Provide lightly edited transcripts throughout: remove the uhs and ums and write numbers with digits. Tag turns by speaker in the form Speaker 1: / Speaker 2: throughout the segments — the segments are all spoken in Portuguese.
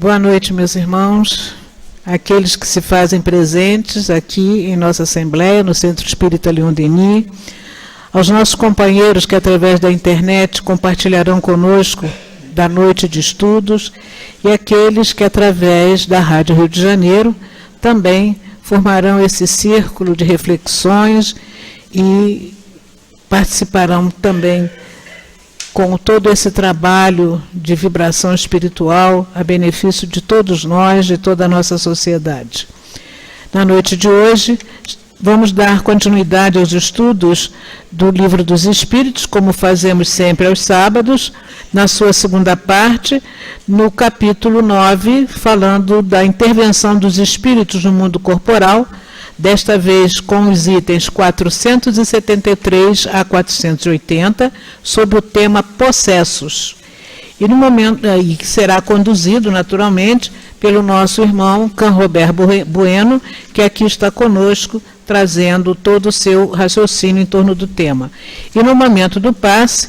Speaker 1: Boa noite, meus irmãos, aqueles que se fazem presentes aqui em nossa Assembleia, no Centro Espírita Leon Denis, aos nossos companheiros que através da internet compartilharão conosco da noite de estudos e aqueles que através da Rádio Rio de Janeiro também formarão esse círculo de reflexões e participarão também com todo esse trabalho de vibração espiritual a benefício de todos nós, de toda a nossa sociedade. Na noite de hoje, vamos dar continuidade aos estudos do Livro dos Espíritos, como fazemos sempre aos sábados, na sua segunda parte, no capítulo 9, falando da intervenção dos espíritos no mundo corporal, desta vez com os itens 473 a 480, sobre o tema possessos. E no momento aí que será conduzido, naturalmente, pelo nosso irmão Canrobert Bueno, que aqui está conosco, trazendo todo o seu raciocínio em torno do tema. E no momento do passe,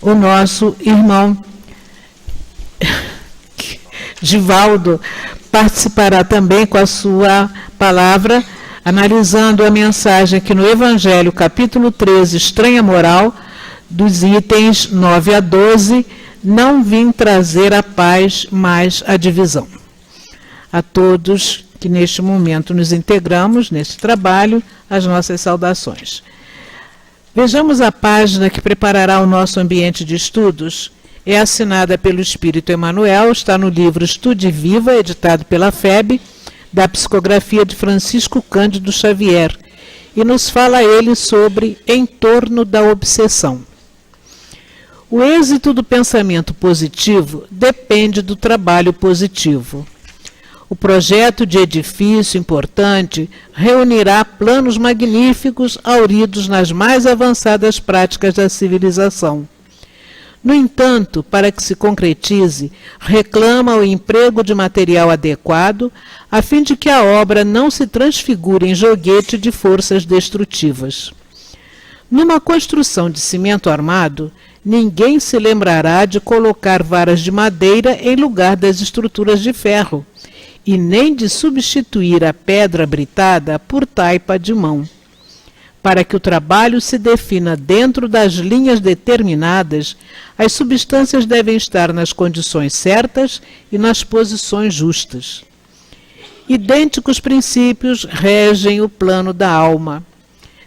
Speaker 1: o nosso irmão Givaldo participará também com a sua palavra, analisando a mensagem aqui no Evangelho, capítulo 13, Estranha Moral, dos itens 9 a 12, não vim trazer a paz, mas a divisão. A todos que neste momento nos integramos neste trabalho, as nossas saudações. Vejamos a página que preparará o nosso ambiente de estudos. É assinada pelo Espírito Emmanuel, está no livro Estude Viva, editado pela FEB, da psicografia de Francisco Cândido Xavier, e nos fala ele sobre em torno da obsessão. O êxito do pensamento positivo depende do trabalho positivo. O projeto de edifício importante reunirá planos magníficos auridos nas mais avançadas práticas da civilização. No entanto, para que se concretize, reclama o emprego de material adequado, a fim de que a obra não se transfigure em joguete de forças destrutivas. Numa construção de cimento armado, ninguém se lembrará de colocar varas de madeira em lugar das estruturas de ferro, e nem de substituir a pedra britada por taipa de mão. Para que o trabalho se defina dentro das linhas determinadas, as substâncias devem estar nas condições certas e nas posições justas. Idênticos princípios regem o plano da alma.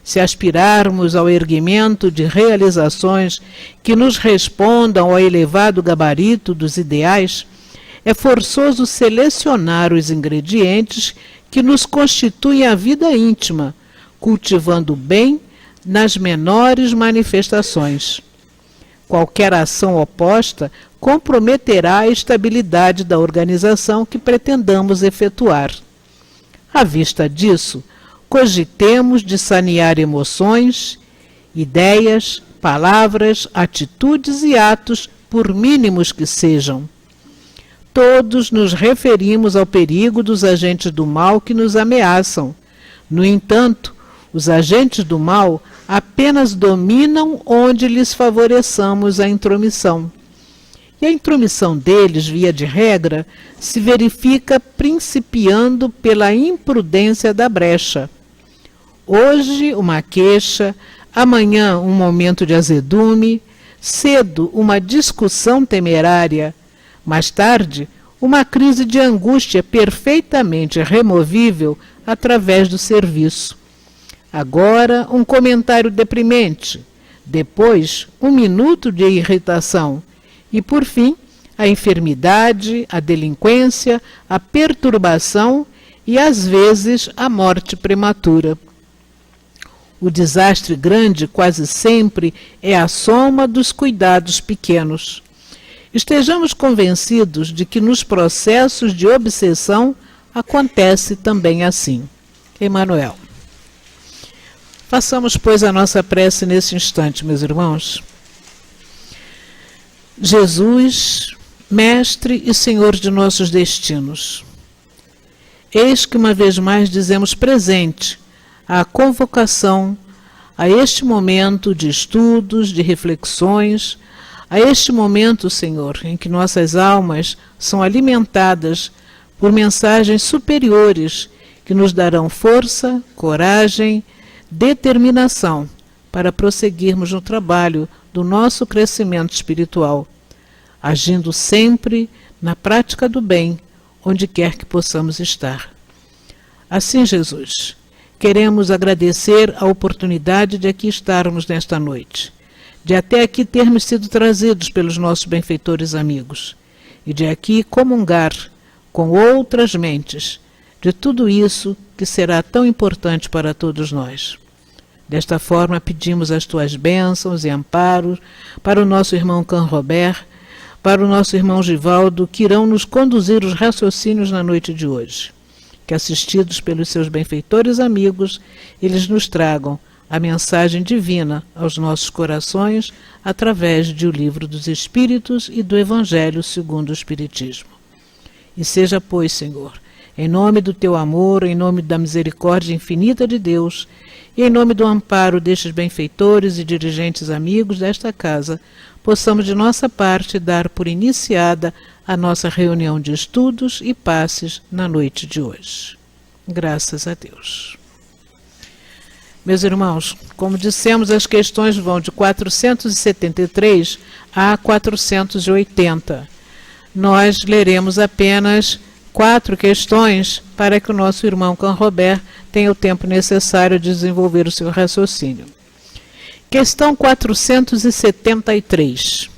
Speaker 1: Se aspirarmos ao erguimento de realizações que nos respondam ao elevado gabarito dos ideais, é forçoso selecionar os ingredientes que nos constituem a vida íntima, cultivando o bem nas menores manifestações. Qualquer ação oposta comprometerá a estabilidade da organização que pretendamos efetuar. À vista disso, cogitemos de sanear emoções, ideias, palavras, atitudes e atos, por mínimos que sejam. Todos nos referimos ao perigo dos agentes do mal que nos ameaçam. No entanto, os agentes do mal apenas dominam onde lhes favoreçamos a intromissão. E a intromissão deles, via de regra, se verifica principiando pela imprudência da brecha. Hoje, uma queixa, amanhã, um momento de azedume, cedo, uma discussão temerária, mais tarde, uma crise de angústia perfeitamente removível através do serviço. Agora, um comentário deprimente, depois, um minuto de irritação e, por fim, a enfermidade, a delinquência, a perturbação e, às vezes, a morte prematura. O desastre grande quase sempre é a soma dos cuidados pequenos. Estejamos convencidos de que nos processos de obsessão acontece também assim. Emmanuel. Façamos, pois, a nossa prece nesse instante, meus irmãos. Jesus, Mestre e Senhor de nossos destinos, eis que uma vez mais dizemos presente a convocação a este momento de estudos, de reflexões, a este momento, Senhor, em que nossas almas são alimentadas por mensagens superiores que nos darão força, coragem, determinação para prosseguirmos no trabalho do nosso crescimento espiritual, agindo sempre na prática do bem, onde quer que possamos estar. Assim, Jesus, queremos agradecer a oportunidade de aqui estarmos nesta noite, de até aqui termos sido trazidos pelos nossos benfeitores amigos, e de aqui comungar com outras mentes de tudo isso que será tão importante para todos nós. Desta forma, pedimos as tuas bênçãos e amparos para o nosso irmão Canrobert, para o nosso irmão Givaldo, que irão nos conduzir os raciocínios na noite de hoje. Que, assistidos pelos seus benfeitores amigos, eles nos tragam a mensagem divina aos nossos corações através do Livro dos Espíritos e do Evangelho segundo o Espiritismo. E seja, pois, Senhor, em nome do teu amor, em nome da misericórdia infinita de Deus, e em nome do amparo destes benfeitores e dirigentes amigos desta casa, possamos de nossa parte dar por iniciada a nossa reunião de estudos e passes na noite de hoje. Graças a Deus. Meus irmãos, como dissemos, as questões vão de 473 a 480. Nós leremos apenas 4 questões para que o nosso irmão Canrobert tenha o tempo necessário de desenvolver o seu raciocínio. Questão 473.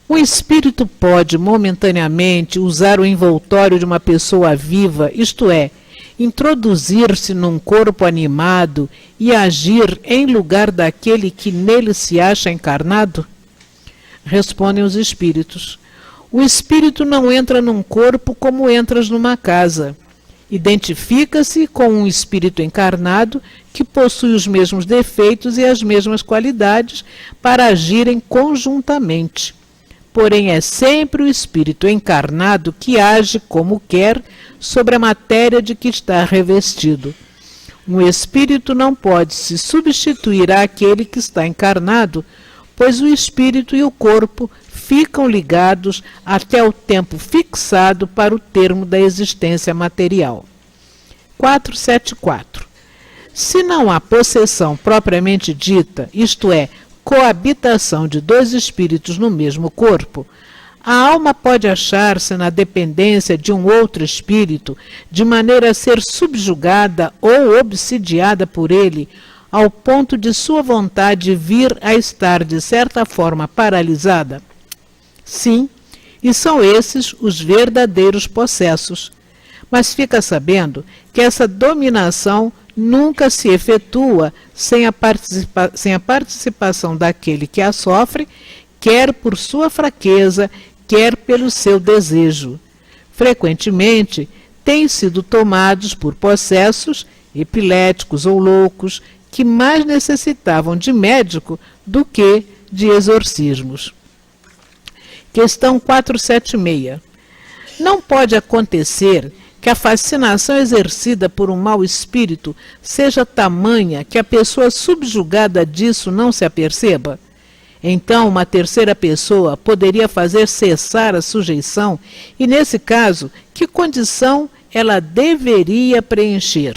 Speaker 1: O espírito pode momentaneamente usar o envoltório de uma pessoa viva, isto é, introduzir-se num corpo animado e agir em lugar daquele que nele se acha encarnado? Respondem os espíritos. O espírito não entra num corpo como entras numa casa. Identifica-se com um espírito encarnado que possui os mesmos defeitos e as mesmas qualidades para agirem conjuntamente. Porém, é sempre o espírito encarnado que age como quer sobre a matéria de que está revestido. Um espírito não pode se substituir àquele que está encarnado, pois o espírito e o corpo ficam ligados até o tempo fixado para o termo da existência material. 474. Se não há possessão propriamente dita, isto é, coabitação de 2 espíritos no mesmo corpo, a alma pode achar-se na dependência de um outro espírito, de maneira a ser subjugada ou obsidiada por ele, ao ponto de sua vontade vir a estar de certa forma paralisada? Sim, e são esses os verdadeiros possessos. Mas fica sabendo que essa dominação nunca se efetua sem a participação daquele que a sofre, quer por sua fraqueza, quer pelo seu desejo. Frequentemente, têm sido tomados por possessos, epiléticos ou loucos, que mais necessitavam de médico do que de exorcismos. Questão 476. Não pode acontecer que a fascinação exercida por um mau espírito seja tamanha que a pessoa subjugada disso não se aperceba? Então, uma terceira pessoa poderia fazer cessar a sujeição e, nesse caso, que condição ela deveria preencher?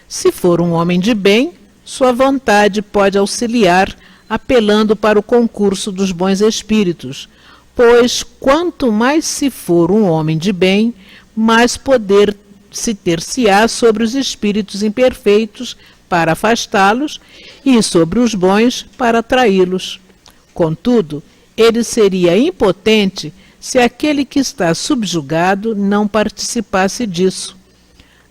Speaker 1: Se for um homem de bem, sua vontade pode auxiliar, apelando para o concurso dos bons espíritos, pois quanto mais se for um homem de bem, mais poder se ter-se-á sobre os espíritos imperfeitos para afastá-los e sobre os bons para atraí-los. Contudo, ele seria impotente se aquele que está subjugado não participasse disso.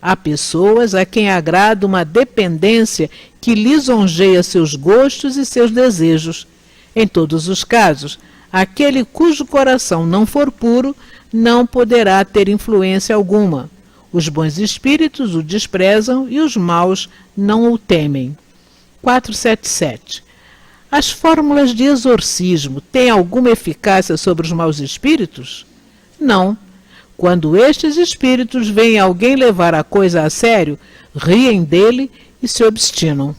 Speaker 1: Há pessoas a quem agrada uma dependência que lisonjeia seus gostos e seus desejos. Em todos os casos, aquele cujo coração não for puro não poderá ter influência alguma. Os bons espíritos o desprezam e os maus não o temem. 477. As fórmulas de exorcismo têm alguma eficácia sobre os maus espíritos? Não. Quando estes espíritos veem alguém levar a coisa a sério, riem dele e se obstinam.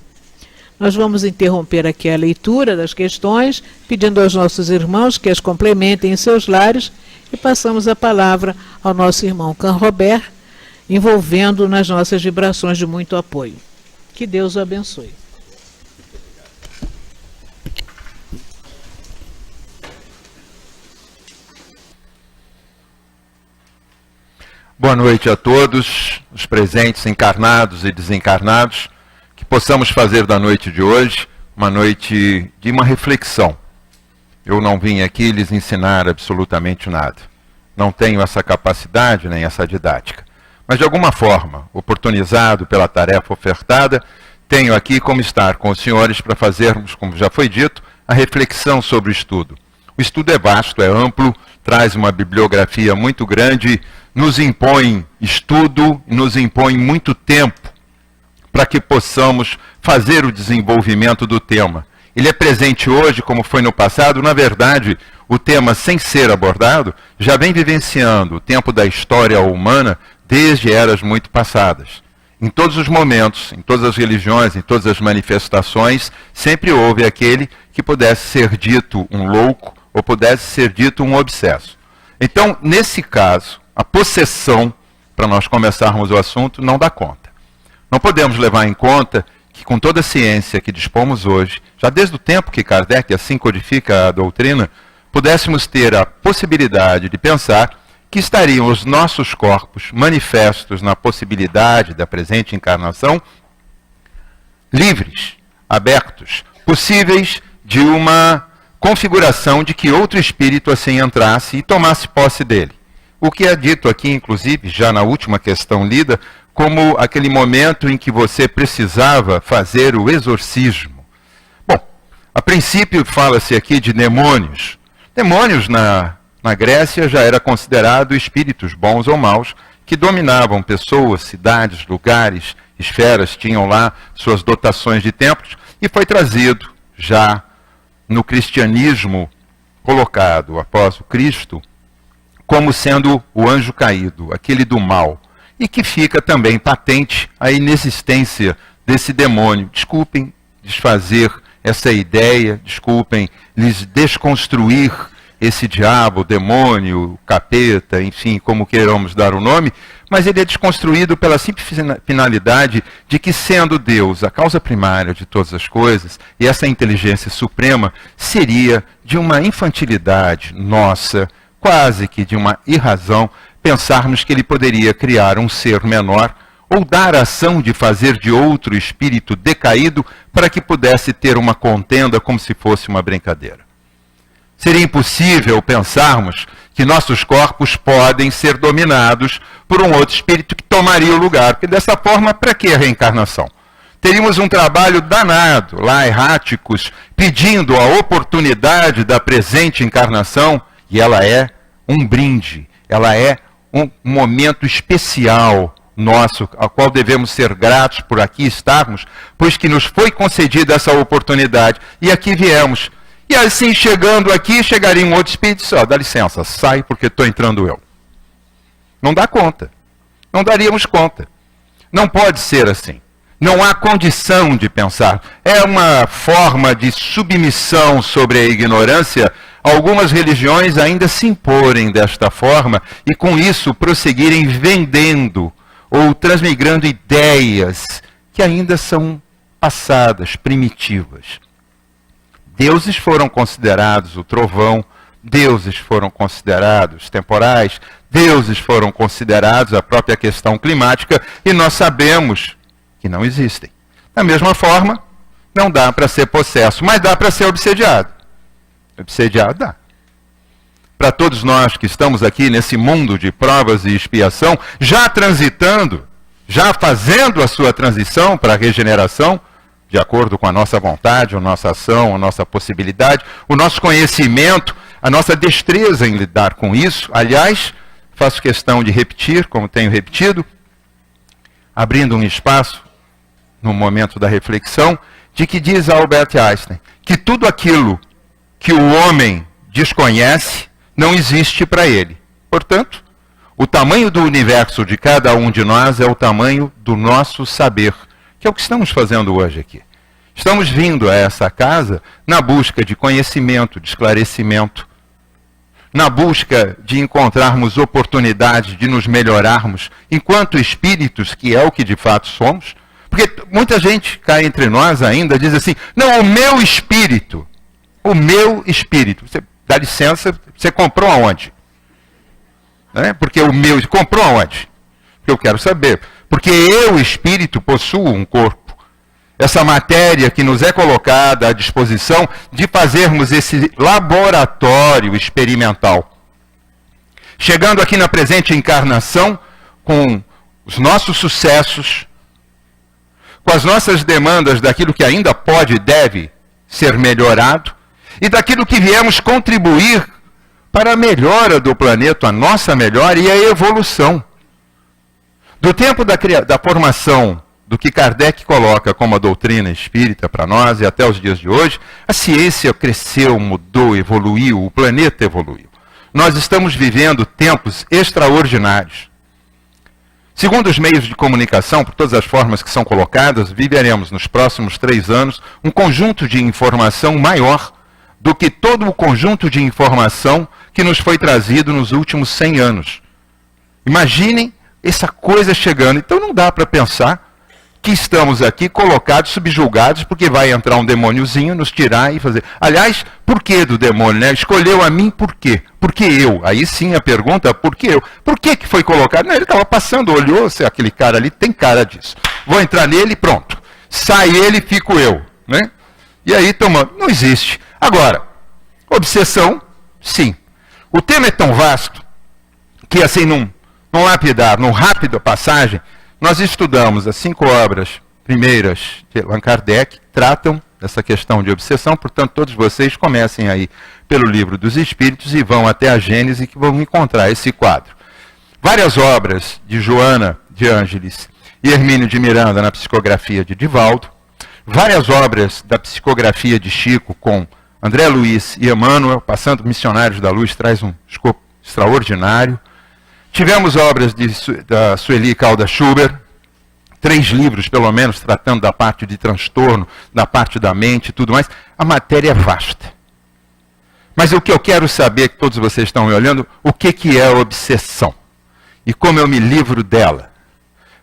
Speaker 1: nós vamos interromper aqui a leitura das questões, pedindo aos nossos irmãos que as complementem em seus lares, e passamos a palavra ao nosso irmão Canrobert, envolvendo nas nossas vibrações de muito apoio. Que Deus o abençoe.
Speaker 2: Boa noite a todos, os presentes encarnados e desencarnados, que possamos fazer da noite de hoje uma noite de uma reflexão. Eu não vim aqui lhes ensinar absolutamente nada. Não tenho essa capacidade nem essa didática. Mas de alguma forma, oportunizado pela tarefa ofertada, tenho aqui como estar com os senhores para fazermos, como já foi dito, a reflexão sobre o estudo. O estudo é vasto, é amplo, traz uma bibliografia muito grande, nos impõe estudo, nos impõe muito tempo para que possamos fazer o desenvolvimento do tema. Ele é presente hoje, como foi no passado. Na verdade, o tema, sem ser abordado, já vem vivenciando o tempo da história humana desde eras muito passadas. Em todos os momentos, em todas as religiões, em todas as manifestações, sempre houve aquele que pudesse ser dito um louco ou pudesse ser dito um obsesso. Então, nesse caso, a possessão, para nós começarmos o assunto, não dá conta. Não podemos levar em conta que com toda a ciência que dispomos hoje, já desde o tempo que Kardec assim codifica a doutrina, pudéssemos ter a possibilidade de pensar que estariam os nossos corpos manifestos na possibilidade da presente encarnação, livres, abertos, possíveis de uma configuração de que outro espírito assim entrasse e tomasse posse dele. O que é dito aqui, inclusive, já na última questão lida, como aquele momento em que você precisava fazer o exorcismo. Bom, a princípio fala-se aqui de demônios. Demônios na Grécia já era considerado espíritos bons ou maus que dominavam pessoas, cidades, lugares, esferas, tinham lá suas dotações de templos, e foi trazido já no cristianismo colocado após o Cristo como sendo o anjo caído, aquele do mal, e que fica também patente a inexistência desse demônio. Desculpem desfazer essa ideia, desculpem lhes desconstruir esse diabo, demônio, capeta, enfim, como queiramos dar o nome, mas ele é desconstruído pela simples finalidade de que, sendo Deus a causa primária de todas as coisas, e essa inteligência suprema seria de uma infantilidade nossa, quase que de uma irrazão, pensarmos que ele poderia criar um ser menor ou dar a ação de fazer de outro espírito decaído para que pudesse ter uma contenda como se fosse uma brincadeira. Seria impossível pensarmos que nossos corpos podem ser dominados por um outro espírito que tomaria o lugar, porque dessa forma, para que a reencarnação? Teríamos um trabalho danado, lá erráticos, pedindo a oportunidade da presente encarnação, e ela é um brinde, ela é um momento especial nosso, ao qual devemos ser gratos por aqui estarmos, pois que nos foi concedida essa oportunidade, e aqui viemos. E assim, chegando aqui, chegaria um outro espírito e disse, dá licença, sai porque estou entrando eu. Não dá conta. Não daríamos conta. Não pode ser assim. Não há condição de pensar. É uma forma de submissão sobre a ignorância, algumas religiões ainda se imporem desta forma e com isso prosseguirem vendendo ou transmigrando ideias que ainda são passadas, primitivas. Deuses foram considerados o trovão, deuses foram considerados temporais, deuses foram considerados a própria questão climática, e nós sabemos que não existem. Da mesma forma, não dá para ser possesso, mas dá para ser obsediado. Obsediado dá. Para todos nós que estamos aqui nesse mundo de provas e expiação, já transitando, já fazendo a sua transição para a regeneração, de acordo com a nossa vontade, a nossa ação, a nossa possibilidade, o nosso conhecimento, a nossa destreza em lidar com isso. Aliás, faço questão de repetir, como tenho repetido, abrindo um espaço no momento da reflexão, de que diz Albert Einstein que tudo aquilo que o homem desconhece não existe para ele. Portanto, o tamanho do universo de cada um de nós é o tamanho do nosso saber, que é o que estamos fazendo hoje aqui. Estamos vindo a essa casa na busca de conhecimento, de esclarecimento, na busca de encontrarmos oportunidades de nos melhorarmos enquanto espíritos, que é o que de fato somos. Porque muita gente cá entre nós ainda diz assim, não, o meu espírito. Você, dá licença, você comprou aonde? Né? Porque o meu, comprou aonde? Porque eu quero saber. Porque eu, espírito, possuo um corpo. Essa matéria que nos é colocada à disposição de fazermos esse laboratório experimental. Chegando aqui na presente encarnação, com os nossos sucessos, com as nossas demandas daquilo que ainda pode e deve ser melhorado, e daquilo que viemos contribuir para a melhora do planeta, a nossa melhora e a evolução. Do tempo da formação do que Kardec coloca como a doutrina espírita para nós e até os dias de hoje, a ciência cresceu, mudou, evoluiu, o planeta evoluiu. Nós estamos vivendo tempos extraordinários. Segundo os meios de comunicação, por todas as formas que são colocadas, viveremos nos próximos 3 anos um conjunto de informação maior do que todo o conjunto de informação que nos foi trazido nos últimos 100 anos. Imaginem essa coisa chegando. Então não dá para pensar que estamos aqui colocados, subjugados, porque vai entrar um demôniozinho, nos tirar e fazer. Aliás, por que do demônio, né? Escolheu a mim por quê? Por que eu? Aí sim a pergunta, por que eu? Por que foi colocado? Não, ele estava passando, olhou, se aquele cara ali tem cara disso. Vou entrar nele e pronto. Sai ele, fico eu. Né? E aí tomando. Não existe. Agora, obsessão, sim. O tema é tão vasto que assim, num lapidar, num rápido passagem, nós estudamos as 5 obras primeiras de Allan Kardec, tratam dessa questão de obsessão, portanto todos vocês comecem aí pelo Livro dos Espíritos e vão até a Gênese que vão encontrar esse quadro. Várias obras de Joana de Ângeles e Hermínio de Miranda na psicografia de Divaldo, várias obras da psicografia de Chico com André Luiz e Emmanuel, passando Missionários da Luz, traz um escopo extraordinário. Tivemos obras da Sueli Caldas Schubert, 3 livros pelo menos, tratando da parte de transtorno, da parte da mente e tudo mais. A matéria é vasta. Mas o que eu quero saber, que todos vocês estão me olhando, o que é a obsessão? E como eu me livro dela?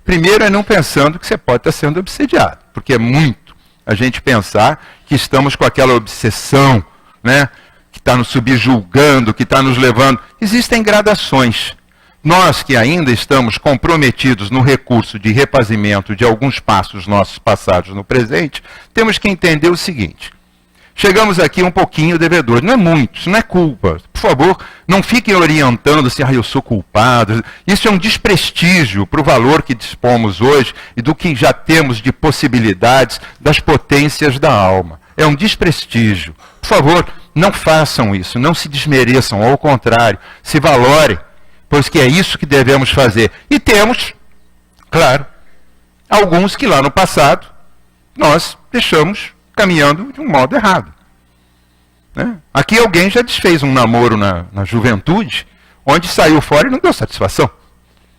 Speaker 2: Primeiro é não pensando que você pode estar sendo obsediado, porque é muito a gente pensar que estamos com aquela obsessão, né, que está nos subjulgando, que está nos levando. Existem gradações. Nós que ainda estamos comprometidos no recurso de refazimento de alguns passos nossos passados no presente, temos que entender o seguinte. Chegamos aqui um pouquinho devedores, não é muito, isso não é culpa. Por favor, não fiquem orientando assim, eu sou culpado. Isso é um desprestígio para o valor que dispomos hoje e do que já temos de possibilidades das potências da alma. É um desprestígio. Por favor, não façam isso, não se desmereçam, ao contrário, se valorem. Pois que é isso que devemos fazer. E temos, claro, alguns que lá no passado nós deixamos caminhando de um modo errado. Né? Aqui alguém já desfez um namoro na juventude, onde saiu fora e não deu satisfação.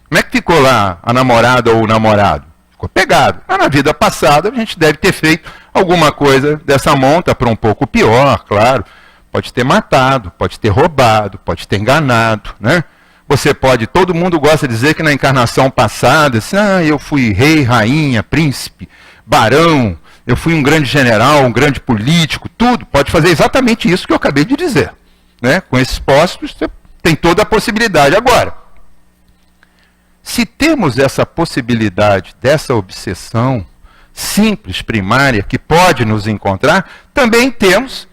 Speaker 2: Como é que ficou lá a namorada ou o namorado? Ficou pegado. Mas na vida passada a gente deve ter feito alguma coisa dessa monta para um pouco pior, claro. Pode ter matado, pode ter roubado, pode ter enganado, né? Você pode, todo mundo gosta de dizer que na encarnação passada, assim, eu fui rei, rainha, príncipe, barão, eu fui um grande general, um grande político, tudo. Pode fazer exatamente isso que eu acabei de dizer. Né? Com esses postos, você tem toda a possibilidade. Agora, se temos essa possibilidade dessa obsessão simples, primária, que pode nos encontrar, também temos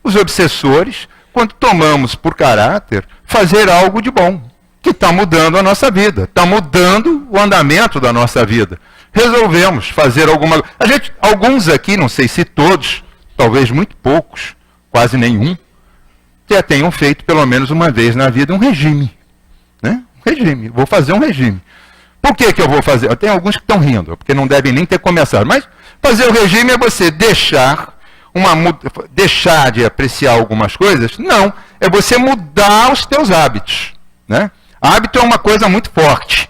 Speaker 2: os obsessores, quando tomamos por caráter fazer algo de bom, que está mudando a nossa vida, está mudando o andamento da nossa vida. Resolvemos fazer alguma coisa. Alguns aqui, não sei se todos, talvez muito poucos, quase nenhum, já tenham feito pelo menos uma vez na vida um regime. Né? Um regime, vou fazer um regime. Por que eu vou fazer? Tem alguns que estão rindo, porque não devem nem ter começado. Mas fazer o regime é você deixar de apreciar algumas coisas? Não, é você mudar os teus hábitos. Né? Hábito é uma coisa muito forte.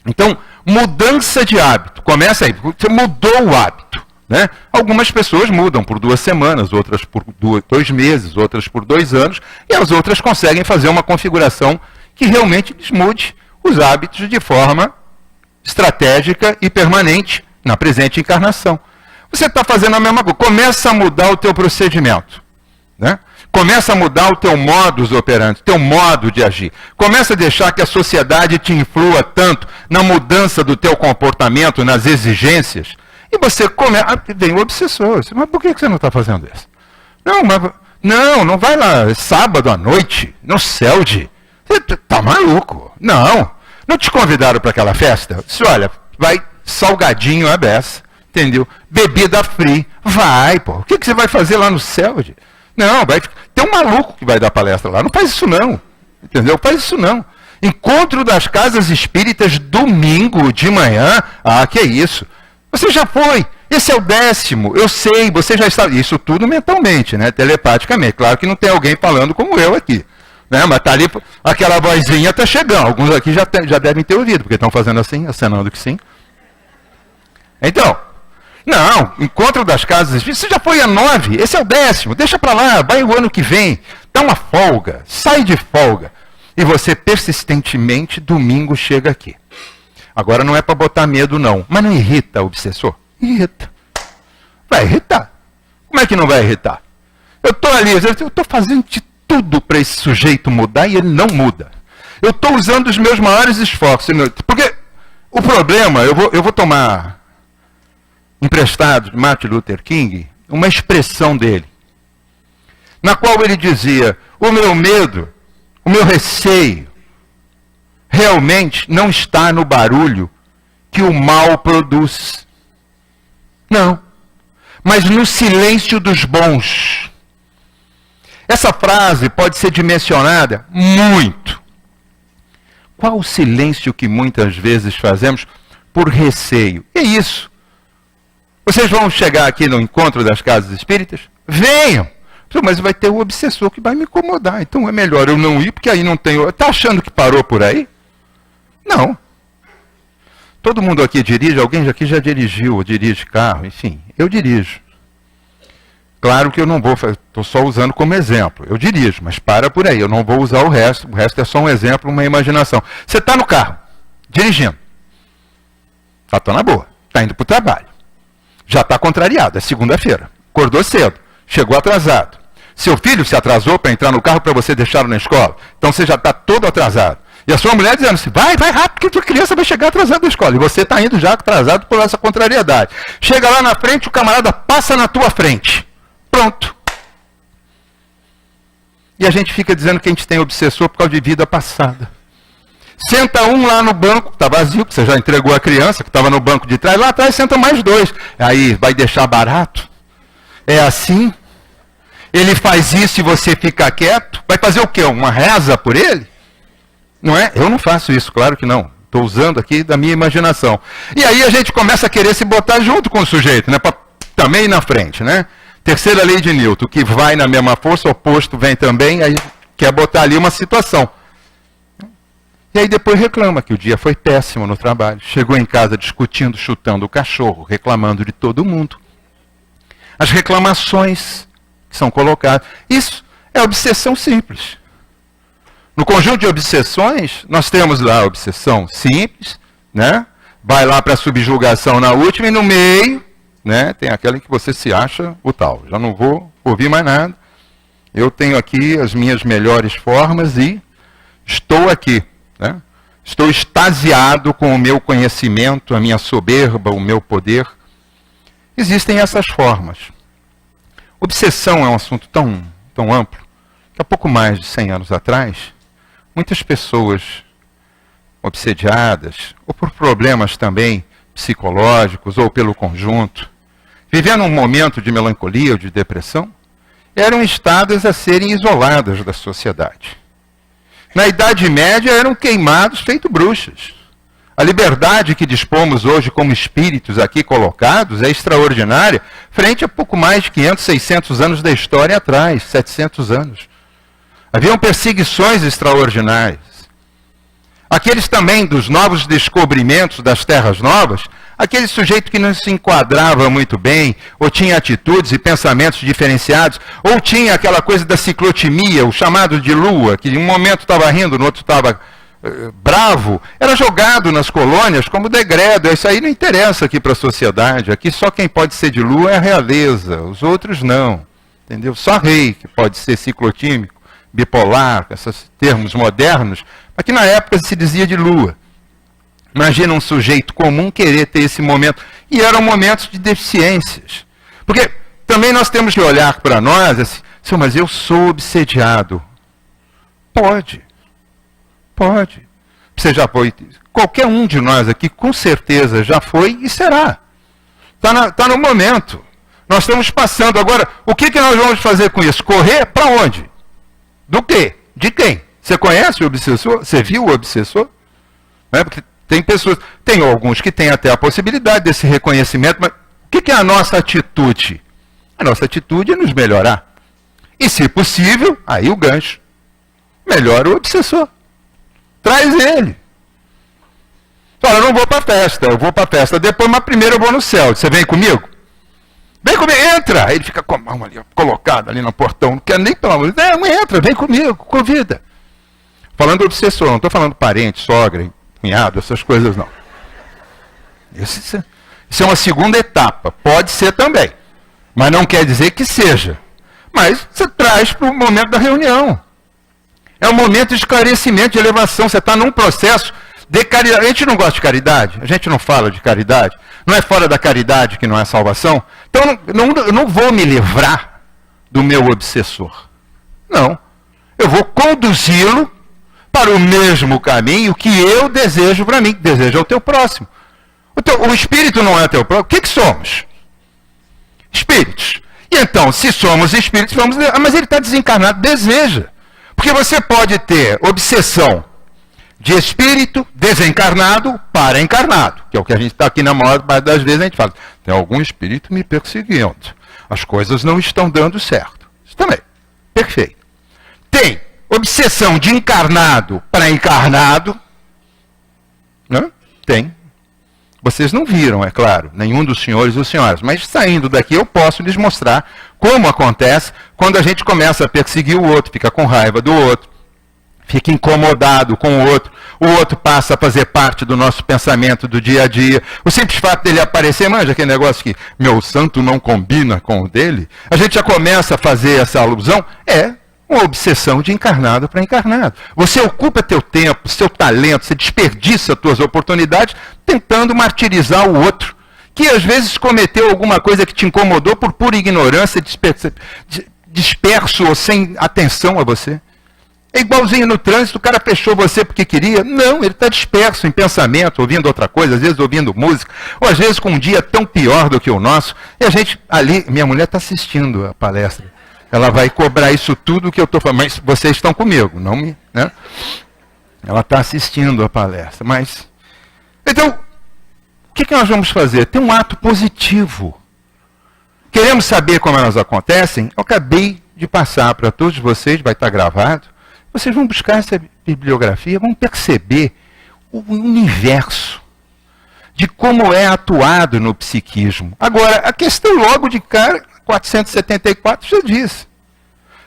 Speaker 2: Então, mudança de hábito. Começa aí. Você mudou o hábito. né? Algumas pessoas mudam por 2 semanas, outras por 2 meses, outras por 2 anos, e as outras conseguem fazer uma configuração que realmente lhes mude os hábitos de forma estratégica e permanente na presente encarnação. Você está fazendo a mesma coisa, começa a mudar o teu procedimento, né? Começa a mudar o teu modus operandi, o teu modo de agir. Começa a deixar que a sociedade te influa tanto na mudança do teu comportamento, nas exigências, e você começa... Vem o obsessor, mas por que você não está fazendo isso? Não vai lá, sábado à noite, no CELD. Você está maluco? Não te convidaram para aquela festa? Olha, vai salgadinho à beça, entendeu? Bebida free, vai, pô. O que você vai fazer lá no CELD? Não, tem um maluco que vai dar palestra lá. Não faz isso não, entendeu? Faz isso não. Encontro das casas espíritas domingo de manhã. Que é isso? Você já foi. Esse é o 10º. Eu sei, você já está... Isso tudo mentalmente, né? Telepaticamente. Claro que não tem alguém falando como eu aqui, né? Mas tá ali, aquela vozinha está chegando. Alguns aqui já devem ter ouvido, porque estão fazendo assim, acenando que sim. Então... Não, encontro das casas espíritas, você já foi a 9, esse é o 10º, deixa para lá, vai o ano que vem, dá uma folga, sai de folga. E você persistentemente, domingo, chega aqui. Agora não é para botar medo não, mas não irrita o obsessor? Irrita. Vai irritar. Como é que não vai irritar? Eu estou ali, eu estou fazendo de tudo para esse sujeito mudar e ele não muda. Eu estou usando os meus maiores esforços, porque o problema, eu vou tomar... emprestado de Martin Luther King, uma expressão dele, na qual ele dizia, o meu medo, o meu receio, realmente não está no barulho que o mal produz. Não, mas no silêncio dos bons. Essa frase pode ser dimensionada muito. Qual o silêncio que muitas vezes fazemos por receio? É isso. Vocês vão chegar aqui no encontro das casas espíritas? Venham! Mas vai ter o obsessor que vai me incomodar. Então é melhor eu não ir, porque aí não tenho... Está achando que parou por aí? Não. Todo mundo aqui dirige, alguém aqui já dirigiu, ou dirige carro, enfim. Eu dirijo. Claro que eu não vou... Estou só usando como exemplo. Eu dirijo, mas para por aí. Eu não vou usar o resto. O resto é só um exemplo, uma imaginação. Você está no carro, dirigindo. Está na boa. Está indo para o trabalho. Já está contrariado, é segunda-feira. Acordou cedo, chegou atrasado. Seu filho se atrasou para entrar no carro para você deixá-lo na escola. Então você já está todo atrasado. E a sua mulher dizendo assim, vai rápido que a tua criança vai chegar atrasada na escola. E você está indo já atrasado por essa contrariedade. Chega lá na frente, o camarada passa na tua frente. Pronto. E a gente fica dizendo que a gente tem obsessor por causa de vida passada. Senta um lá no banco, está vazio, que você já entregou a criança, que estava no banco de trás. Lá atrás senta mais 2. Aí vai deixar barato? É assim? Ele faz isso e você fica quieto? Vai fazer o quê? Uma reza por ele? Não é? Eu não faço isso, claro que não. Estou usando aqui da minha imaginação. E aí a gente começa a querer se botar junto com o sujeito, né? Para também ir na frente, né? Terceira lei de Newton, que vai na mesma força, o oposto vem também, aí quer botar ali uma situação. E aí depois reclama que o dia foi péssimo no trabalho. Chegou em casa discutindo, chutando o cachorro, reclamando de todo mundo. As reclamações que são colocadas. Isso é obsessão simples. No conjunto de obsessões, nós temos lá a obsessão simples, né? Vai lá para a subjugação na última e no meio, né? Tem aquela em que você se acha o tal. Já não vou ouvir mais nada. Eu tenho aqui as minhas melhores formas e estou aqui. Né? Estou extasiado com o meu conhecimento, a minha soberba, o meu poder. Existem essas formas. Obsessão é um assunto tão amplo que há pouco mais de 100 anos atrás, muitas pessoas obsediadas, ou por problemas também psicológicos, ou pelo conjunto, vivendo um momento de melancolia ou de depressão, eram instadas a serem isoladas da sociedade. Na Idade Média eram queimados feito bruxas. A liberdade que dispomos hoje como espíritos aqui colocados é extraordinária, frente a pouco mais de 500, 600 anos da história atrás, 700 anos. Haviam perseguições extraordinárias. Aqueles também dos novos descobrimentos das terras novas, aquele sujeito que não se enquadrava muito bem, ou tinha atitudes e pensamentos diferenciados, ou tinha aquela coisa da ciclotimia, o chamado de lua, que em um momento estava rindo, no outro estava bravo, era jogado nas colônias como degredo. Isso aí não interessa aqui para a sociedade. Aqui só quem pode ser de lua é a realeza, os outros não. Entendeu? Só rei que pode ser ciclotímico, bipolar, esses termos modernos, mas que na época se dizia de lua. Imagina um sujeito comum querer ter esse momento. E eram momentos de deficiências. Porque também nós temos que olhar para nós assim, mas eu sou obsediado. Pode. Pode. Você já foi. Qualquer um de nós aqui, com certeza, já foi e será. Está no momento. Nós estamos passando. Agora, o que nós vamos fazer com isso? Correr para onde? Do quê? De quem? Você conhece o obsessor? Você viu o obsessor? Porque tem pessoas, tem alguns que têm até a possibilidade desse reconhecimento, mas o que é a nossa atitude? A nossa atitude é nos melhorar. E, se possível, aí o gancho. Melhora o obsessor. Traz ele. Fala, eu não vou para a festa, eu vou para a festa depois, mas primeiro eu vou no céu. Você vem comigo? Vem comigo, entra! Aí ele fica com a mão ali, colocada ali no portão, não quer nem pelo amor de Deus. Não, entra, vem comigo, convida. Falando do obsessor, não estou falando parente, sogra, cunhado, essas coisas não. Isso é uma segunda etapa, pode ser também, mas não quer dizer que seja. Mas você traz para o momento da reunião. É um momento de esclarecimento, de elevação. Você está num processo de caridade. A gente não gosta de caridade, a gente não fala de caridade. Não é fora da caridade que não é salvação. Então eu não vou me livrar do meu obsessor. Não. Eu vou conduzi-lo para o mesmo caminho que eu desejo para mim, que desejo ao teu próximo. O espírito não é teu próximo. O que somos? Espíritos. E então, se somos espíritos, vamos... mas ele está desencarnado, deseja. Porque você pode ter obsessão de espírito desencarnado para encarnado, que é o que a gente está aqui na maior parte das vezes, a gente fala, tem algum espírito me perseguindo, as coisas não estão dando certo. Isso também, perfeito. Tem obsessão de encarnado para encarnado, né? Tem. Vocês não viram, é claro, nenhum dos senhores ou senhoras, mas saindo daqui eu posso lhes mostrar como acontece quando a gente começa a perseguir o outro, fica com raiva do outro, fica incomodado com o outro passa a fazer parte do nosso pensamento do dia a dia. O simples fato dele aparecer, manja aquele negócio que meu santo não combina com o dele, a gente já começa a fazer essa alusão, uma obsessão de encarnado para encarnado. Você ocupa teu tempo, seu talento, você desperdiça suas oportunidades tentando martirizar o outro, que às vezes cometeu alguma coisa que te incomodou por pura ignorância, disperso ou sem atenção a você. É igualzinho no trânsito, o cara fechou você porque queria. Não, ele está disperso em pensamento, ouvindo outra coisa, às vezes ouvindo música, ou às vezes com um dia tão pior do que o nosso. E a gente ali, minha mulher está assistindo a palestra. Ela vai cobrar isso tudo que eu estou falando, mas vocês estão comigo, não me... Né? Ela está assistindo a palestra, mas... Então, o que nós vamos fazer? Tem um ato positivo. Queremos saber como elas acontecem? Eu acabei de passar para todos vocês, vai estar gravado. Vocês vão buscar essa bibliografia, vão perceber o universo de como é atuado no psiquismo. Agora, a questão logo de cara, 474 já diz.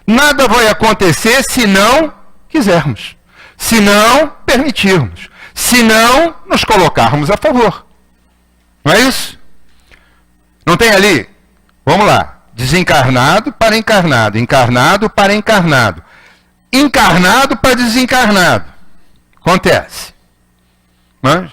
Speaker 2: Nada vai acontecer se não quisermos, se não permitirmos, se não nos colocarmos a favor. Não é isso? Não tem ali? Vamos lá. Desencarnado para encarnado, encarnado para encarnado, encarnado para desencarnado. Acontece. Mas,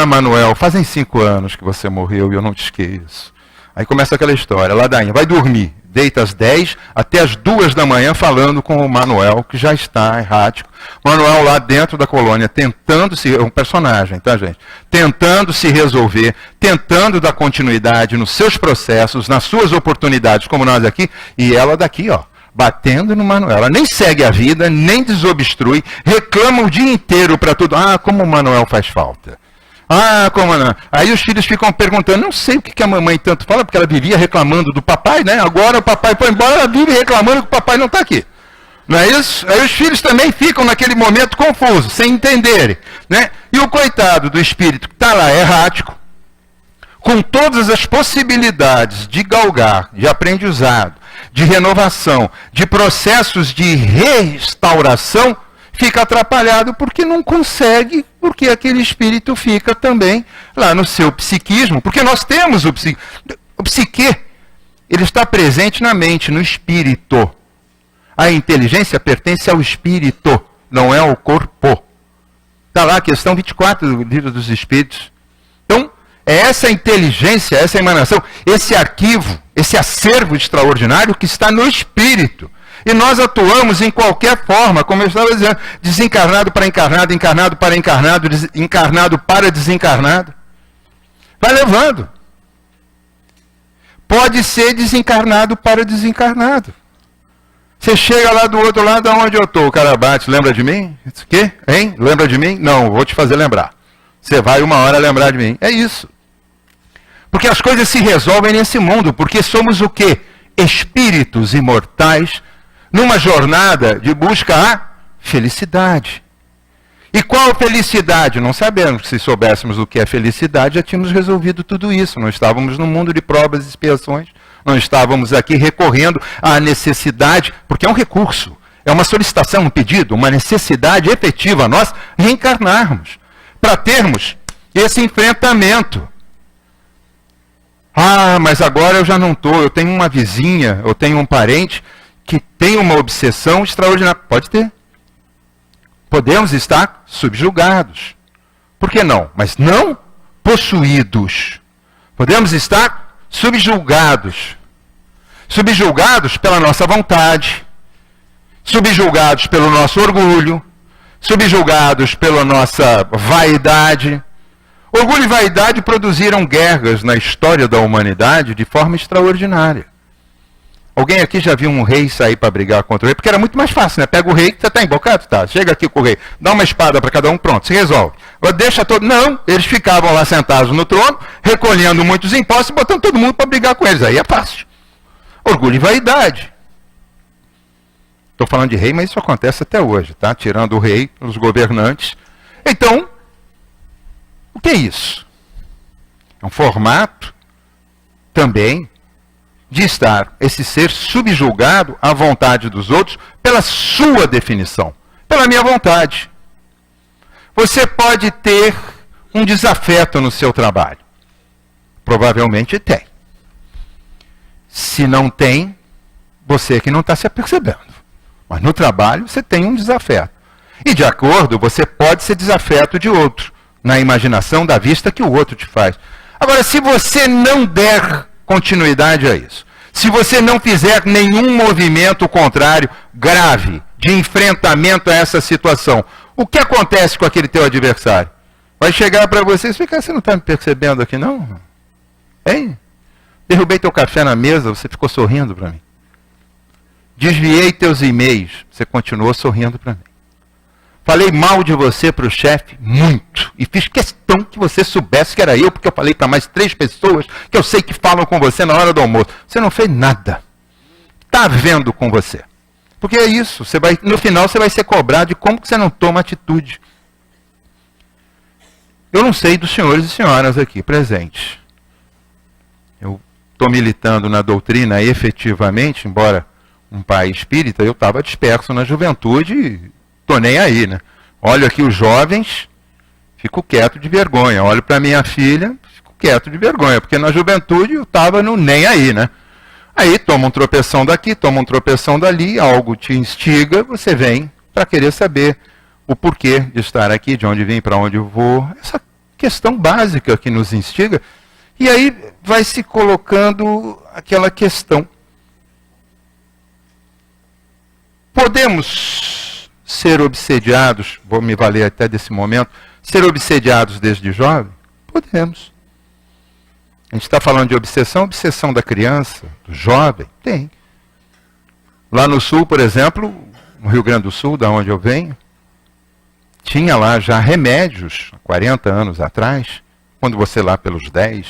Speaker 2: Manuel, fazem 5 anos que você morreu e eu não te esqueço. Aí começa aquela história, ladainha, vai dormir, deita às 10 até às 2 da manhã falando com o Manuel, que já está errático. Manuel lá dentro da colônia, tentando se... É um personagem, tá, gente? Tentando se resolver, tentando dar continuidade nos seus processos, nas suas oportunidades, como nós aqui, e ela daqui, ó, batendo no Manuel. Ela nem segue a vida, nem desobstrui, reclama o dia inteiro para tudo. Como o Manuel faz falta. Como não? Aí os filhos ficam perguntando, não sei o que a mamãe tanto fala, porque ela vivia reclamando do papai, né? Agora o papai foi embora, ela vive reclamando que o papai não está aqui. Não é isso? Aí os filhos também ficam naquele momento confusos, sem entenderem. Né? E o coitado do espírito que está lá errático, com todas as possibilidades de galgar, de aprendizado, de renovação, de processos de restauração, fica atrapalhado porque não consegue, porque aquele espírito fica também lá no seu psiquismo, porque nós temos o psique, ele está presente na mente, no espírito. A inteligência pertence ao espírito, não é ao corpo. Está lá a questão 24 do Livro dos Espíritos. Então, é essa inteligência, essa emanação, esse arquivo, esse acervo extraordinário que está no espírito. E nós atuamos em qualquer forma, como eu estava dizendo, desencarnado para encarnado, encarnado para encarnado, encarnado para desencarnado. Vai levando. Pode ser desencarnado para desencarnado. Você chega lá do outro lado, aonde eu estou? O cara bate, lembra de mim? O quê? Hein? Lembra de mim? Não, vou te fazer lembrar. Você vai uma hora lembrar de mim. É isso. Porque as coisas se resolvem nesse mundo, porque somos o quê? Espíritos imortais, numa jornada de busca à felicidade. E qual felicidade? Não sabemos. Se soubéssemos o que é felicidade, já tínhamos resolvido tudo isso. Não estávamos no mundo de provas e expiações. Não estávamos aqui recorrendo à necessidade, porque é um recurso, é uma solicitação, um pedido, uma necessidade efetiva a nós reencarnarmos, para termos esse enfrentamento. Ah, mas agora eu já não estou, eu tenho uma vizinha, eu tenho um parente que tem uma obsessão extraordinária. Pode ter. Podemos estar subjugados. Por que não? Mas não possuídos. Podemos estar subjugados. Subjugados pela nossa vontade, subjugados pelo nosso orgulho, subjugados pela nossa vaidade. Orgulho e vaidade produziram guerras na história da humanidade de forma extraordinária. Alguém aqui já viu um rei sair para brigar contra o rei? Porque era muito mais fácil, né? Pega o rei, você está embocado? Tá. Chega aqui com o rei, dá uma espada para cada um, pronto, se resolve. Deixa todo... Não, eles ficavam lá sentados no trono, recolhendo muitos impostos e botando todo mundo para brigar com eles. Aí é fácil. Orgulho e vaidade. Estou falando de rei, mas isso acontece até hoje, tá? Tirando o rei, os governantes. Então, o que é isso? É um formato também de estar esse ser subjugado à vontade dos outros pela sua definição, pela minha vontade. Você pode ter um desafeto no seu trabalho. Provavelmente tem. Se não tem, você que não está se apercebendo. Mas no trabalho você tem um desafeto. E de acordo, você pode ser desafeto de outro, na imaginação da vista que o outro te faz. Agora, se você não der continuidade a isso, se você não fizer nenhum movimento contrário, grave, de enfrentamento a essa situação, o que acontece com aquele teu adversário? Vai chegar para você e ficar, você não está me percebendo aqui não? Hein? Derrubei teu café na mesa, você ficou sorrindo para mim. Desviei teus e-mails, você continuou sorrindo para mim. Falei mal de você para o chefe, muito. E fiz questão que você soubesse que era eu, porque eu falei para mais 3 pessoas que eu sei que falam com você na hora do almoço. Você não fez nada. Está vendo com você. Porque é isso, você vai, no final você vai ser cobrado de como que você não toma atitude. Eu não sei dos senhores e senhoras aqui presentes. Eu estou militando na doutrina efetivamente, embora um pai espírita, eu estava disperso na juventude e estou nem aí, né? Olho aqui os jovens, fico quieto de vergonha. Olho para minha filha, fico quieto de vergonha, porque na juventude eu estava no nem aí, né? Aí toma um tropeção daqui, toma um tropeção dali, algo te instiga, você vem para querer saber o porquê de estar aqui, de onde vim, para onde eu vou. Essa questão básica que nos instiga. E aí vai se colocando aquela questão. Podemos ser obsediados, vou me valer até desse momento, ser obsediados desde jovem? Podemos. A gente está falando de obsessão da criança, do jovem? Tem. Lá no sul, por exemplo, no Rio Grande do Sul, da onde eu venho, tinha lá já remédios, 40 anos atrás, quando você lá pelos 10,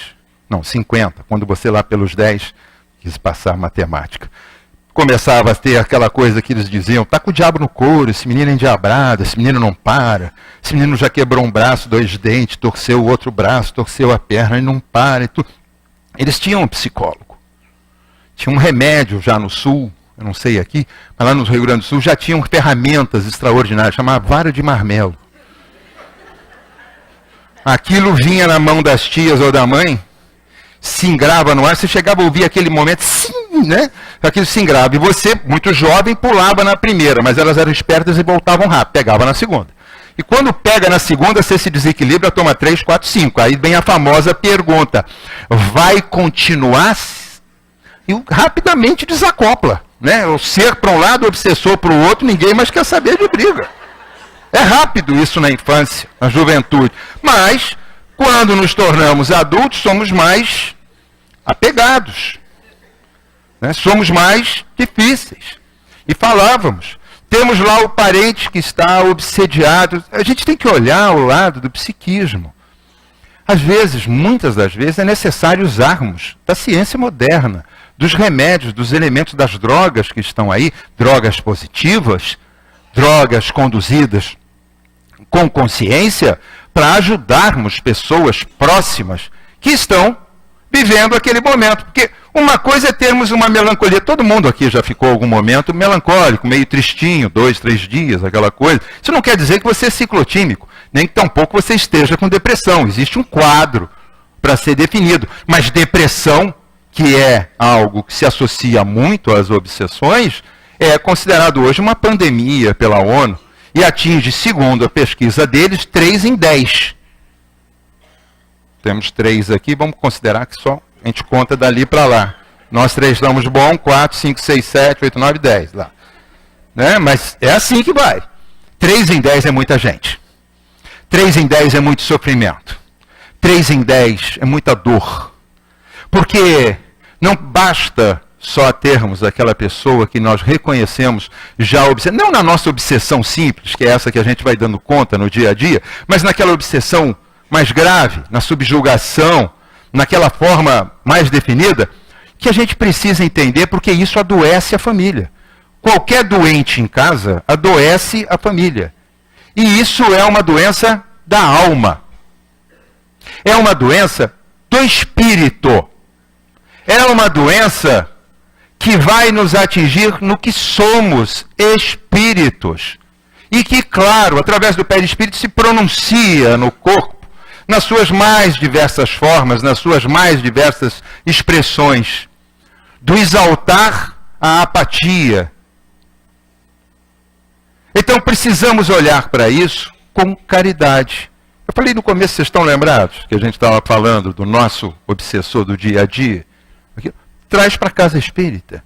Speaker 2: não, 50, quando você lá pelos 10 quis passar matemática. começava a ter aquela coisa que eles diziam, tá com o diabo no couro, esse menino é endiabrado, esse menino não para, esse menino já quebrou um braço, 2 dentes, torceu o outro braço, torceu a perna e não para. E tudo. Eles tinham um psicólogo. Tinha um remédio já no sul, eu não sei aqui, mas lá no Rio Grande do Sul já tinham ferramentas extraordinárias, chamava vara de marmelo. Aquilo vinha na mão das tias ou da mãe, singrava no ar, você chegava a ouvir aquele momento, sim, né? Aquilo singrava. E você, muito jovem, pulava na primeira, mas elas eram espertas e voltavam rápido, pegava na segunda. E quando pega na segunda, você se desequilibra, toma 3, 4, 5. Aí vem a famosa pergunta, vai continuar? E rapidamente desacopla. Né? O ser para um lado, o obsessor para o outro, ninguém mais quer saber de briga. É rápido isso na infância, na juventude. Mas, quando nos tornamos adultos, somos mais apegados. Né? Somos mais difíceis. E falávamos. Temos lá o parente que está obsediado. A gente tem que olhar ao lado do psiquismo. Às vezes, muitas das vezes, é necessário usarmos da ciência moderna, dos remédios, dos elementos das drogas que estão aí, drogas positivas, drogas conduzidas com consciência, para ajudarmos pessoas próximas que estão vivendo aquele momento. Porque uma coisa é termos uma melancolia. Todo mundo aqui já ficou algum momento melancólico, meio tristinho, 2, 3 dias, aquela coisa. Isso não quer dizer que você é ciclotímico, nem que tampouco você esteja com depressão. Existe um quadro para ser definido. Mas depressão, que é algo que se associa muito às obsessões, é considerado hoje uma pandemia pela ONU e atinge, segundo a pesquisa deles, 3 em 10. Temos 3 aqui, vamos considerar que só a gente conta dali para lá. Nós 3 estamos bom, 4, 5, 6, 7, 8, 9, 10 lá. Né? Mas é assim que vai. 3 em 10 é muita gente. 3 em 10 é muito sofrimento. 3 em 10 é muita dor. Porque não basta só termos aquela pessoa que nós reconhecemos já não na nossa obsessão simples, que é essa que a gente vai dando conta no dia a dia, mas naquela obsessão mais grave, na subjugação, naquela forma mais definida, que a gente precisa entender porque isso adoece a família. Qualquer doente em casa adoece a família. E isso é uma doença da alma. É uma doença do espírito. É uma doença que vai nos atingir no que somos espíritos. E que, claro, através do perispírito se pronuncia no corpo, nas suas mais diversas formas, nas suas mais diversas expressões. Do exaltar à apatia. Então precisamos olhar para isso com caridade. Eu falei no começo, vocês estão lembrados? Que a gente estava falando do nosso obsessor do dia a dia. Traz para a casa espírita.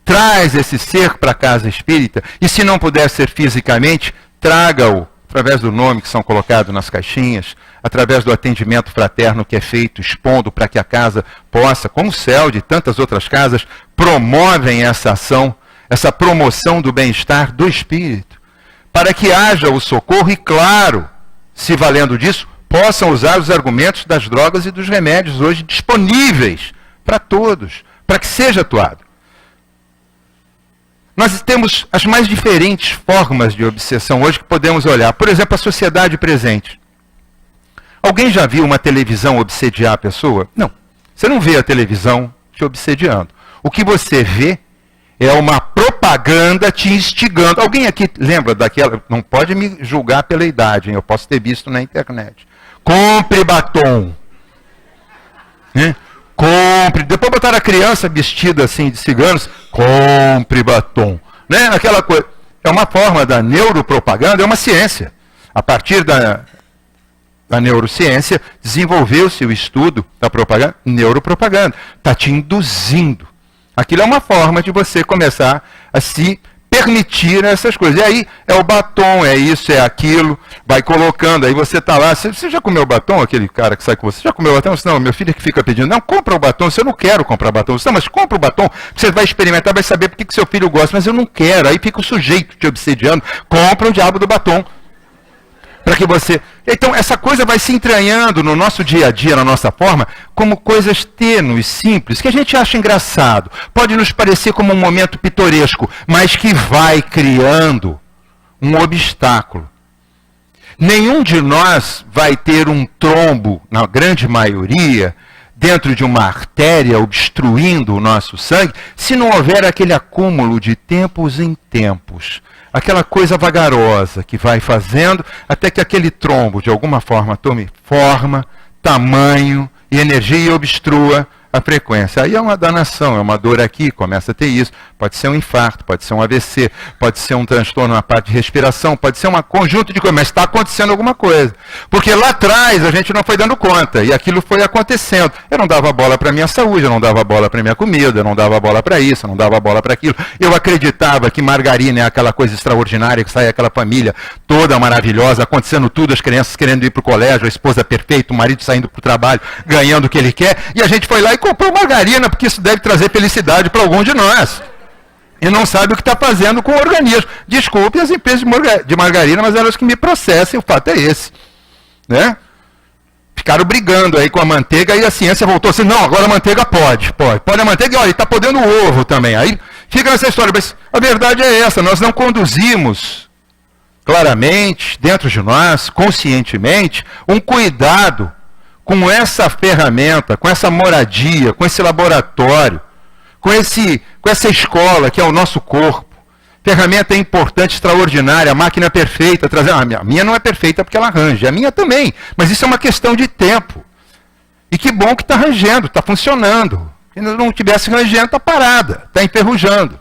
Speaker 2: Traz esse ser para a casa espírita. E se não puder ser fisicamente, traga-o através do nome que são colocados nas caixinhas, através do atendimento fraterno que é feito, expondo para que a casa possa, como o céu de tantas outras casas, promovem essa ação, essa promoção do bem-estar do espírito, para que haja o socorro e, claro, se valendo disso, possam usar os argumentos das drogas e dos remédios hoje disponíveis para todos, para que seja atuado. Nós temos as mais diferentes formas de obsessão hoje que podemos olhar. Por exemplo, a sociedade presente. Alguém já viu uma televisão obsediar a pessoa? Não. Você não vê a televisão te obsediando. O que você vê é uma propaganda te instigando. Alguém aqui lembra daquela? Não pode me julgar pela idade, hein? Eu posso ter visto na internet. Compre batom. Compre. Depois botaram a criança vestida assim de ciganos. Compre batom. Né? Aquela coisa. É uma forma da neuropropaganda, é uma ciência. A partir da neurociência, desenvolveu-se o estudo da propaganda, neuropropaganda. Está te induzindo. Aquilo é uma forma de você começar a se permitir essas coisas. E aí é o batom, é isso, é aquilo, vai colocando, aí você está lá, você já comeu batom, aquele cara que sai com você, já comeu batom? Não, meu filho que fica pedindo, não, compra o batom, eu não quero comprar batom. Não, mas compra o batom, você vai experimentar, vai saber por que seu filho gosta, mas eu não quero, aí fica o sujeito te obsediando, compra o diabo do batom. Para que você... Então, essa coisa vai se entranhando no nosso dia a dia, na nossa forma, como coisas tênues, simples, que a gente acha engraçado. Pode nos parecer como um momento pitoresco, mas que vai criando um obstáculo. Nenhum de nós vai ter um trombo, na grande maioria, dentro de uma artéria obstruindo o nosso sangue, se não houver aquele acúmulo de tempos em tempos. Aquela coisa vagarosa que vai fazendo até que aquele trombo, de alguma forma, tome forma, tamanho e energia e obstrua a frequência. Aí é uma danação, é uma dor aqui, começa a ter isso. Pode ser um infarto, pode ser um AVC, pode ser um transtorno na parte de respiração, pode ser um conjunto de coisas, mas está acontecendo alguma coisa. Porque lá atrás a gente não foi dando conta, e aquilo foi acontecendo. Eu não dava bola para a minha saúde, eu não dava bola para a minha comida, eu não dava bola para isso, eu não dava bola para aquilo. Eu acreditava que margarina é aquela coisa extraordinária, que sai aquela família toda maravilhosa, acontecendo tudo, as crianças querendo ir para o colégio, a esposa perfeita, o marido saindo para o trabalho, ganhando o que ele quer, e a gente foi lá e comprou margarina, porque isso deve trazer felicidade para algum de nós. E não sabe o que está fazendo com o organismo. Desculpe as empresas de margarina, mas elas que me processem, o fato é esse. Né? Ficaram brigando aí com a manteiga, e a ciência voltou assim, não, agora a manteiga pode a manteiga, e olha, está podendo o ovo também. Aí fica nessa história, mas a verdade é essa, nós não conduzimos claramente, dentro de nós, conscientemente, um cuidado com essa ferramenta, com essa moradia, com esse laboratório, com essa escola que é o nosso corpo. Ferramenta importante, extraordinária, a máquina perfeita. A minha não é perfeita porque ela arranja, a minha também. Mas isso é uma questão de tempo. E que bom que está rangendo, está funcionando. Se não tivesse rangendo, está parada, está enferrujando.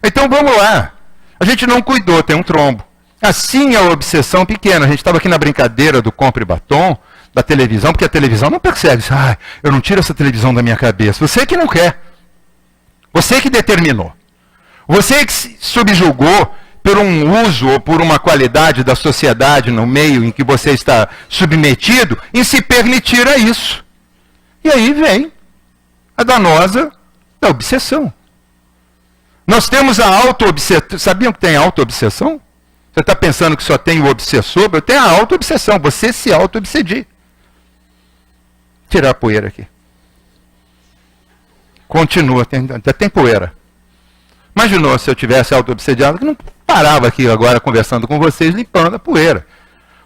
Speaker 2: Então vamos lá. A gente não cuidou, tem um trombo. Assim é a obsessão pequena. A gente estava aqui na brincadeira do compre batom, da televisão, porque a televisão não persegue. Eu não tiro essa televisão da minha cabeça. Você que não quer. Você que determinou. Você que se subjugou por um uso ou por uma qualidade da sociedade no meio em que você está submetido, em se permitir a isso. E aí vem a danosa da obsessão. Nós temos a auto-obsessão. Sabiam que tem auto-obsessão? Você está pensando que só tem o obsessor? Eu tenho a auto-obsessão. Você se auto-obsedir. Tirar a poeira aqui. Continua, ainda tem poeira. Imaginou se eu tivesse auto-obsediado, que não parava aqui agora conversando com vocês, limpando a poeira.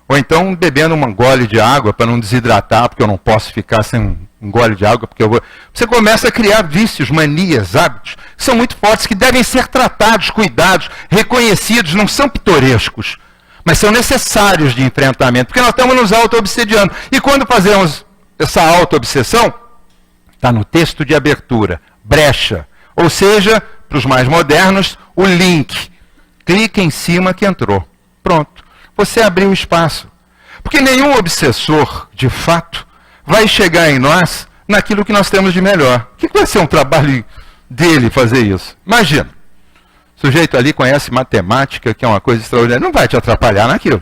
Speaker 2: Ou então bebendo um gole de água para não desidratar, porque eu não posso ficar sem um gole de água, porque eu vou... Você começa a criar vícios, manias, hábitos, que são muito fortes, que devem ser tratados, cuidados, reconhecidos, não são pitorescos, mas são necessários de enfrentamento, porque nós estamos nos auto-obsediando. E quando fazemos essa auto-obsessão, está no texto de abertura, brecha. Ou seja, para os mais modernos, o link. Clique em cima que entrou. Pronto. Você abriu o espaço. Porque nenhum obsessor, de fato, vai chegar em nós naquilo que nós temos de melhor. O que vai ser um trabalho dele fazer isso? Imagina. O sujeito ali conhece matemática, que é uma coisa extraordinária. Não vai te atrapalhar naquilo.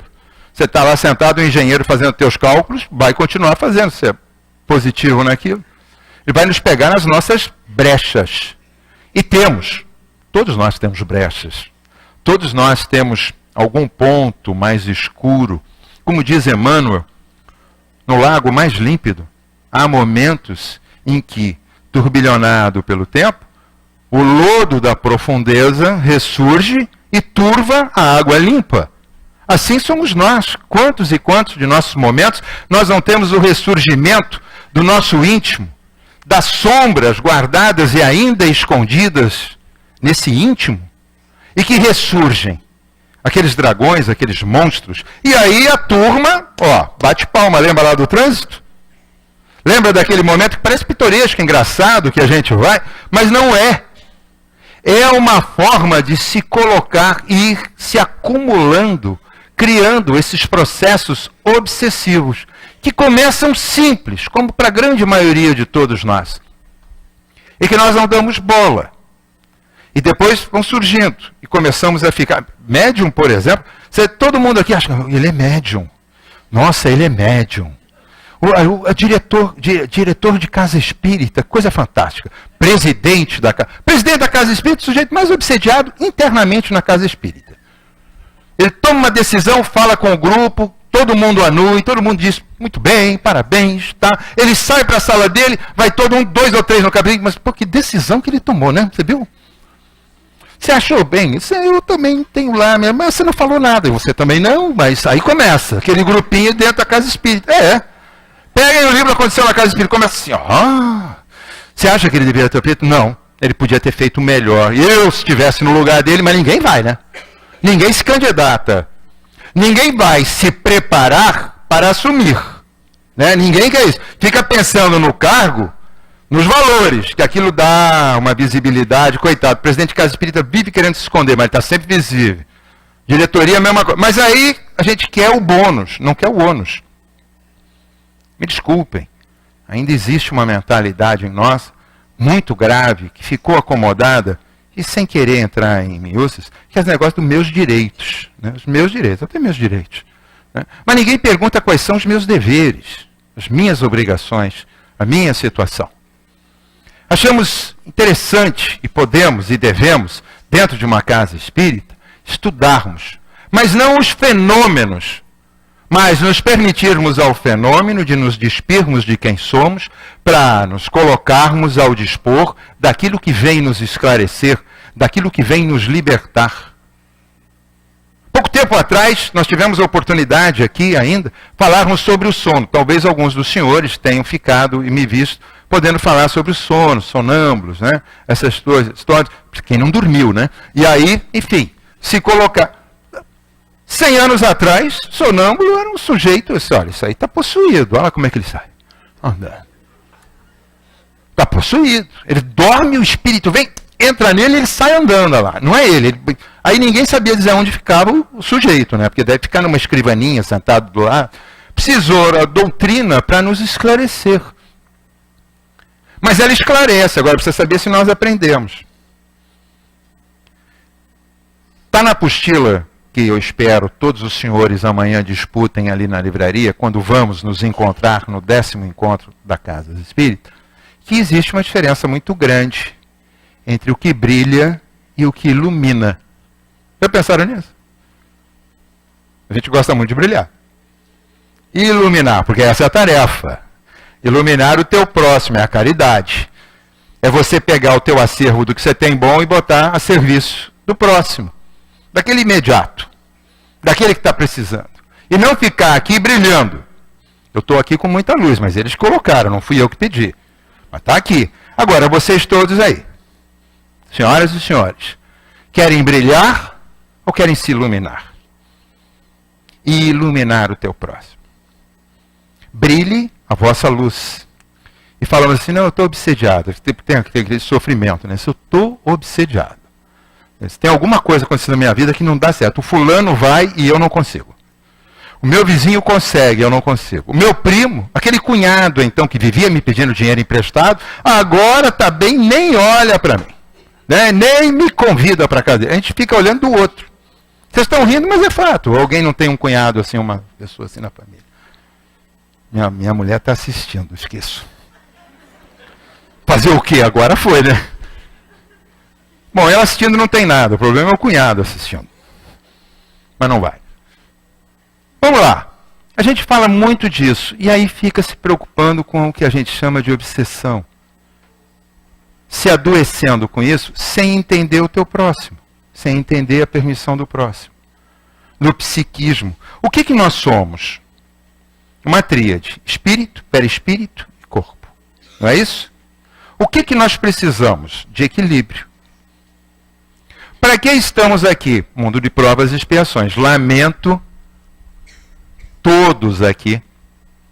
Speaker 2: Você está lá sentado, o engenheiro fazendo teus cálculos, vai continuar fazendo. Você é positivo naquilo. Ele vai nos pegar nas nossas brechas. E temos. Todos nós temos brechas. Todos nós temos algum ponto mais escuro. Como diz Emmanuel, no lago mais límpido, há momentos em que, turbilhonado pelo tempo, o lodo da profundeza ressurge e turva a água limpa. Assim somos nós. Quantos e quantos de nossos momentos nós não temos o ressurgimento do nosso íntimo, das sombras guardadas e ainda escondidas nesse íntimo, e que ressurgem. Aqueles dragões, aqueles monstros. E aí a turma, bate palma, lembra lá do trânsito? Lembra daquele momento que parece pitoresco, engraçado, que a gente vai, mas não é. É uma forma de se colocar e ir se acumulando, criando esses processos obsessivos, que começam simples, como para a grande maioria de todos nós. E que nós não damos bola. E depois vão surgindo. E começamos a ficar... Médium, por exemplo, todo mundo aqui acha que ele é médium. Nossa, ele é médium. O diretor de casa espírita, coisa fantástica. Presidente da casa espírita, o sujeito mais obsediado internamente na casa espírita. Ele toma uma decisão, fala com o grupo, todo mundo anua, e todo mundo diz, muito bem, parabéns, tá? Ele sai para a sala dele, vai todo um, 2 ou 3 no cabelo, mas pô, que decisão que ele tomou, né? Você viu? Você achou bem? Isso eu também tenho lá, mas você não falou nada, e você também não, mas aí começa, aquele grupinho dentro da casa espírita. Peguem o livro Aconteceu na Casa Espírita, começa assim, você acha que ele deveria ter feito? Não, ele podia ter feito melhor. Eu, se estivesse no lugar dele, mas ninguém vai, né? Ninguém se candidata. Ninguém vai se preparar para assumir. Né? Ninguém quer isso. Fica pensando no cargo, nos valores, que aquilo dá uma visibilidade. Coitado, o presidente de Casa Espírita vive querendo se esconder, mas ele está sempre visível. Diretoria, a mesma coisa. Mas aí a gente quer o bônus, não quer o ônus. Me desculpem, ainda existe uma mentalidade em nós muito grave, que ficou acomodada, e sem querer entrar em miúças, que é os negócios dos meus direitos. Né? Os meus direitos, eu tenho meus direitos. Né? Mas ninguém pergunta quais são os meus deveres, as minhas obrigações, a minha situação. Achamos interessante, e podemos e devemos, dentro de uma casa espírita, estudarmos, mas não os fenômenos, mas nos permitirmos ao fenômeno de nos despirmos de quem somos, para nos colocarmos ao dispor daquilo que vem nos esclarecer, daquilo que vem nos libertar. Pouco tempo atrás, nós tivemos a oportunidade aqui ainda, falarmos sobre o sono. Talvez alguns dos senhores tenham ficado e me visto podendo falar sobre o sono, sonâmbulos, né? Essas histórias, quem não dormiu, né? E aí, enfim, se colocar... 100 anos atrás, sonâmbulo era um sujeito, olha, isso aí está possuído, olha como é que ele sai. Andando. Está possuído. Ele dorme, o espírito vem, entra nele e ele sai andando lá. Não é ele. Aí ninguém sabia dizer onde ficava o sujeito, né? Porque deve ficar numa escrivaninha, sentado do lado. Precisou a doutrina para nos esclarecer. Mas ela esclarece, agora precisa saber se nós aprendemos. Está na apostila que eu espero todos os senhores amanhã disputem ali na livraria, quando vamos nos encontrar no 10º encontro da Casa Espírita, que existe uma diferença muito grande entre o que brilha e o que ilumina. Já pensaram nisso? A gente gosta muito de brilhar. E iluminar, porque essa é a tarefa. Iluminar o teu próximo, é a caridade. É você pegar o teu acervo do que você tem bom e botar a serviço do próximo. Daquele imediato, daquele que está precisando. E não ficar aqui brilhando. Eu estou aqui com muita luz, mas eles colocaram, não fui eu que pedi. Mas está aqui. Agora, vocês todos aí, senhoras e senhores, querem brilhar ou querem se iluminar? E iluminar o teu próximo. Brilhe a vossa luz. E falamos assim, não, eu estou obsediado. Tem aquele sofrimento, né? Se eu estou obsediado. Se tem alguma coisa acontecendo na minha vida que não dá certo. O fulano vai e eu não consigo. O meu vizinho consegue, eu não consigo. O meu primo, aquele cunhado então que vivia me pedindo dinheiro emprestado, agora está bem, nem olha para mim. Né? Nem me convida para casa dele. A gente fica olhando do outro. Vocês estão rindo, mas é fato. Alguém não tem um cunhado assim, uma pessoa assim na família. Minha mulher está assistindo, esqueço. Fazer o quê? Agora foi, né? Bom, ela assistindo não tem nada, o problema é o cunhado assistindo. Mas não vai. Vamos lá. A gente fala muito disso, e aí fica se preocupando com o que a gente chama de obsessão. Se adoecendo com isso, sem entender o teu próximo, sem entender a permissão do próximo. No psiquismo. O que nós somos? Uma tríade. Espírito, perispírito e corpo. Não é isso? O que nós precisamos? De equilíbrio. Para que estamos aqui? Mundo de provas e expiações. Lamento, todos aqui,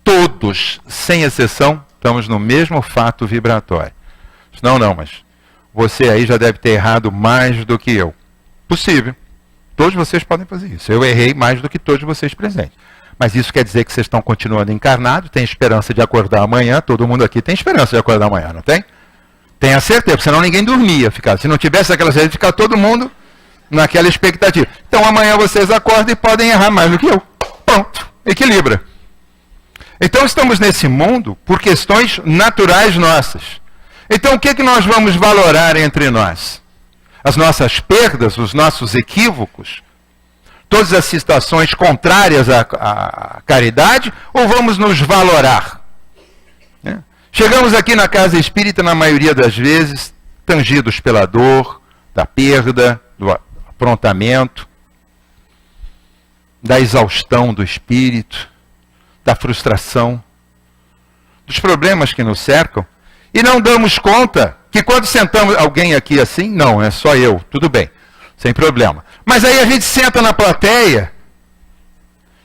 Speaker 2: todos, sem exceção, estamos no mesmo fato vibratório. Não, mas você aí já deve ter errado mais do que eu. Possível. Todos vocês podem fazer isso. Eu errei mais do que todos vocês presentes. Mas isso quer dizer que vocês estão continuando encarnados, tem esperança de acordar amanhã, todo mundo aqui tem esperança de acordar amanhã, não tem? Tenha certeza, senão ninguém dormia. Se não tivesse aquela certeza, ficar todo mundo naquela expectativa. Então amanhã vocês acordam e podem errar mais do que eu. Pronto, equilibra. Então estamos nesse mundo por questões naturais nossas. Então o que nós vamos valorar entre nós? As nossas perdas, os nossos equívocos? todas as situações contrárias à caridade, ou vamos nos valorar? Né? Chegamos aqui na casa espírita, na maioria das vezes, tangidos pela dor, da perda, do aprontamento, da exaustão do espírito, da frustração, dos problemas que nos cercam, e não damos conta que quando sentamos alguém aqui assim, não, é só eu, tudo bem, sem problema. Mas aí a gente senta na plateia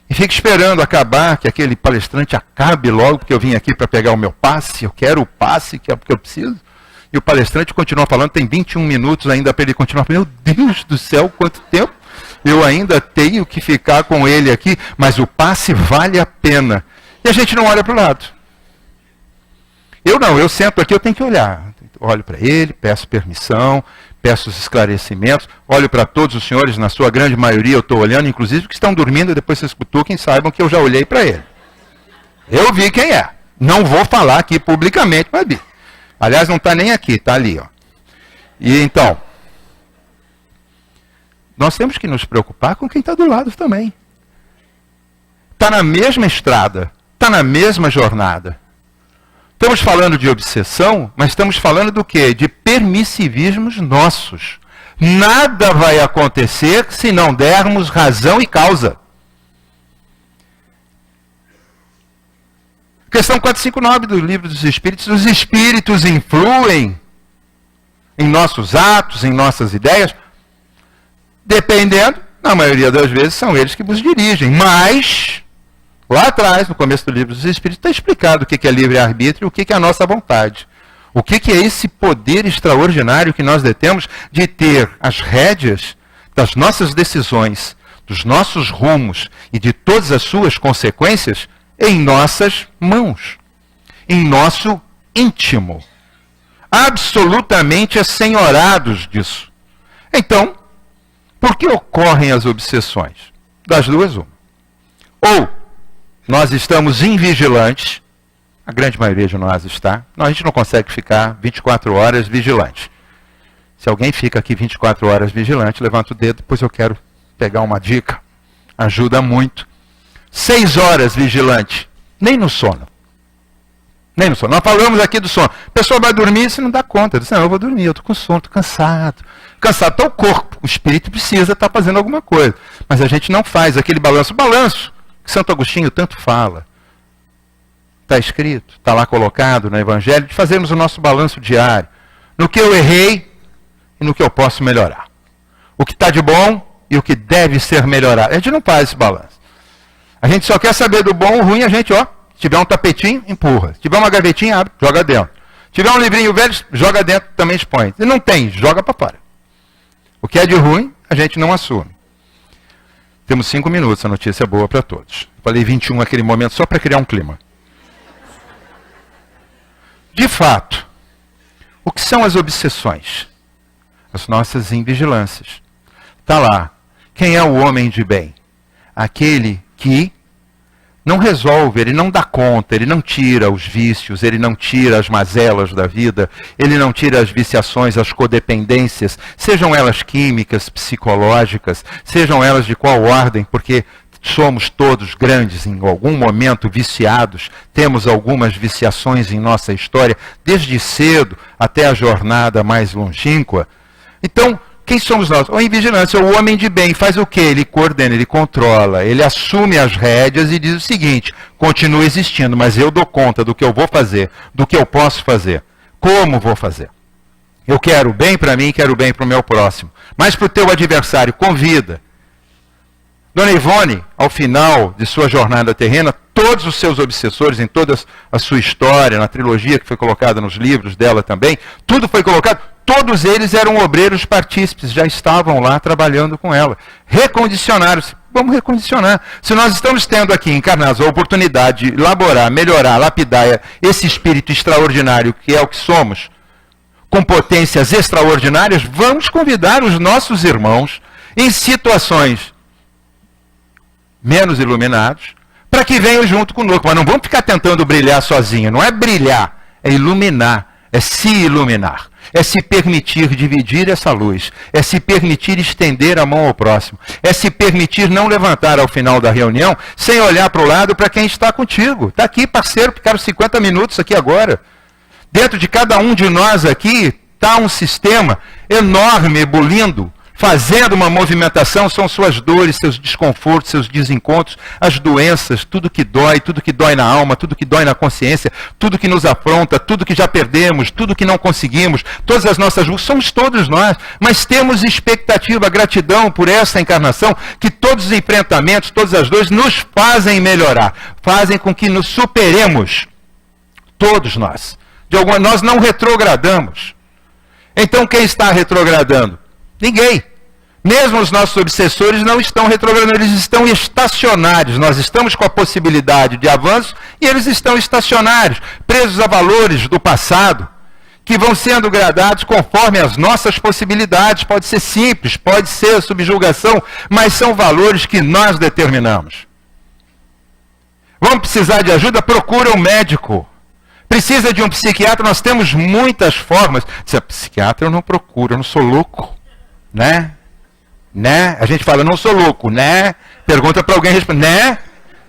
Speaker 2: e fica esperando acabar, que aquele palestrante acabe logo, porque eu vim aqui para pegar o meu passe, eu quero o passe, que é porque eu preciso. E o palestrante continua falando, tem 21 minutos ainda para ele continuar. Meu Deus do céu, quanto tempo! Eu ainda tenho que ficar com ele aqui, mas o passe vale a pena. E a gente não olha para o lado. Eu não, eu sento aqui, eu tenho que olhar. Olho para ele, peço permissão, peço os esclarecimentos, olho para todos os senhores, na sua grande maioria eu estou olhando, inclusive que estão dormindo, e depois vocês cutuquem, saibam que eu já olhei para ele. Eu vi quem é. Não vou falar aqui publicamente, mas vi. Aliás, não está nem aqui, está ali. Ó. E então, nós temos que nos preocupar com quem está do lado também. Está na mesma estrada, está na mesma jornada. Estamos falando de obsessão, mas estamos falando do quê? De permissivismos nossos. Nada vai acontecer se não dermos razão e causa. Questão 459 do Livro dos Espíritos. Os espíritos influem em nossos atos, em nossas ideias, dependendo, na maioria das vezes, são eles que nos dirigem. Mas, lá atrás, no começo do Livro dos Espíritos, está explicado o que é livre-arbítrio e o que é a nossa vontade. O que é esse poder extraordinário que nós detemos de ter as rédeas das nossas decisões, dos nossos rumos e de todas as suas consequências em nossas mãos, em nosso íntimo, absolutamente assenhorados disso. Então, por que ocorrem as obsessões? Das duas, uma. Ou nós estamos invigilantes, a grande maioria de nós está, a gente não consegue ficar 24 horas vigilante. Se alguém fica aqui 24 horas vigilante, levanta o dedo, depois eu quero pegar uma dica, ajuda muito. 6 horas vigilante, nem no sono. Nem no sono. Nós falamos aqui do sono. A pessoa vai dormir e você não dá conta. Diz, não, eu vou dormir, eu estou com sono, estou cansado. Cansado está o corpo, o espírito precisa estar fazendo alguma coisa. Mas a gente não faz aquele balanço. Balanço, que Santo Agostinho tanto fala. Está escrito, está lá colocado no Evangelho, de fazermos o nosso balanço diário. No que eu errei e no que eu posso melhorar. O que está de bom e o que deve ser melhorado. A gente não faz esse balanço. A gente só quer saber do bom ou ruim, a gente, ó, se tiver um tapetinho, empurra. Se tiver uma gavetinha, abre, joga dentro. Se tiver um livrinho velho, joga dentro, também expõe. Se não tem, joga para fora. O que é de ruim, a gente não assume. Temos 5 minutos, a notícia é boa para todos. Falei 21 naquele momento só para criar um clima. De fato, o que são as obsessões? As nossas invigilâncias. Está lá. Quem é o homem de bem? Aquele que não resolve, ele não dá conta, ele não tira os vícios, ele não tira as mazelas da vida, ele não tira as viciações, as codependências, sejam elas químicas, psicológicas, sejam elas de qual ordem, porque somos todos grandes, em algum momento viciados, temos algumas viciações em nossa história, desde cedo até a jornada mais longínqua. Então, quem somos nós? O invigilante, o homem de bem, faz o quê? Ele coordena, ele controla, ele assume as rédeas e diz o seguinte, continua existindo, mas eu dou conta do que eu vou fazer, do que eu posso fazer, como vou fazer. Eu quero bem para mim, quero bem para o meu próximo, mas para o teu adversário, convida. Dona Ivone, ao final de sua jornada terrena, todos os seus obsessores, em toda a sua história, na trilogia que foi colocada nos livros dela também, tudo foi colocado, todos eles eram obreiros partícipes, já estavam lá trabalhando com ela. Recondicionaram-se. Vamos recondicionar. Se nós estamos tendo aqui encarnados a oportunidade de elaborar, melhorar, lapidar esse espírito extraordinário que é o que somos, com potências extraordinárias, vamos convidar os nossos irmãos em situações menos iluminados, para que venham junto conosco. Mas não vamos ficar tentando brilhar sozinho. Não é brilhar, é iluminar, é se iluminar. É se permitir dividir essa luz. É se permitir estender a mão ao próximo. É se permitir não levantar ao final da reunião sem olhar para o lado para quem está contigo. Está aqui, parceiro, ficaram 50 minutos aqui agora. Dentro de cada um de nós aqui está um sistema enorme, ebulindo, fazendo uma movimentação. São suas dores, seus desconfortos, seus desencontros, as doenças, tudo que dói na alma, tudo que dói na consciência, tudo que nos afronta, tudo que já perdemos, tudo que não conseguimos, todas as nossas lutas, somos todos nós, mas temos expectativa, gratidão por essa encarnação, que todos os enfrentamentos, todas as dores nos fazem melhorar, fazem com que nos superemos, todos nós. Nós não retrogradamos. Então quem está retrogradando? Ninguém. Mesmo os nossos obsessores não estão retrogradando, eles estão estacionários. Nós estamos com a possibilidade de avanço e eles estão estacionários, presos a valores do passado, que vão sendo gradados conforme as nossas possibilidades. Pode ser simples, pode ser subjugação, mas são valores que nós determinamos. Vamos precisar de ajuda? Procura um médico. Precisa de um psiquiatra? Nós temos muitas formas. Se psiquiatra eu não procuro, eu não sou louco. Né? A gente fala, não sou louco, né? Pergunta para alguém, responde, né?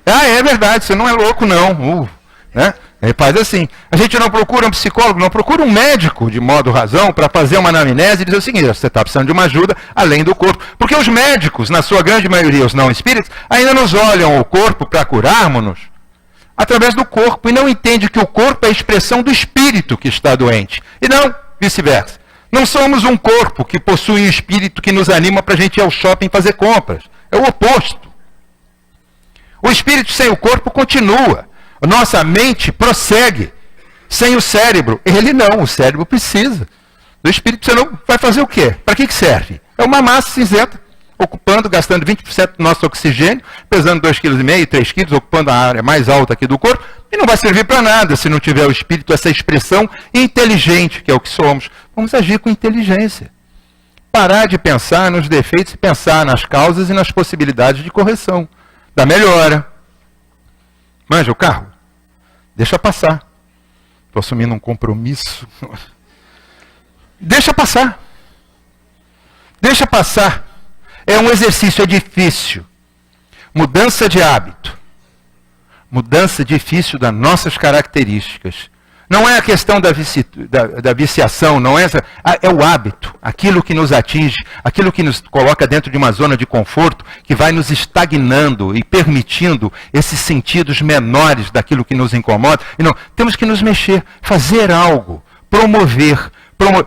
Speaker 2: Ah, é verdade, você não é louco, não. Né? Ele faz assim. A gente não procura um psicólogo, não procura um médico, de modo razão, para fazer uma anamnese e dizer o seguinte: você está precisando de uma ajuda além do corpo. Porque os médicos, na sua grande maioria, os não espíritos, ainda nos olham o corpo para curarmos-nos através do corpo e não entendem que o corpo é a expressão do espírito que está doente. E não vice-versa. Não somos um corpo que possui um espírito que nos anima para a gente ir ao shopping fazer compras. É o oposto. O espírito sem o corpo continua. Nossa mente prossegue. Sem o cérebro, ele não. O cérebro precisa do espírito. Você não vai fazer o quê? Para que serve? É uma massa cinzenta, ocupando, gastando 20% do nosso oxigênio, pesando 2,5 kg, 3 kg, ocupando a área mais alta aqui do corpo, e não vai servir para nada se não tiver o espírito, essa expressão inteligente, que é o que somos. Vamos agir com inteligência. Parar de pensar nos defeitos e pensar nas causas e nas possibilidades de correção, da melhora. Manja o carro? Deixa passar. Estou assumindo um compromisso. Deixa passar. Deixa passar. É um exercício, é difícil. Mudança de hábito. Mudança difícil das nossas características. Não é a questão da viciação, não é é o hábito, aquilo que nos atinge, aquilo que nos coloca dentro de uma zona de conforto, que vai nos estagnando e permitindo esses sentidos menores daquilo que nos incomoda. E não, temos que nos mexer, fazer algo, promover.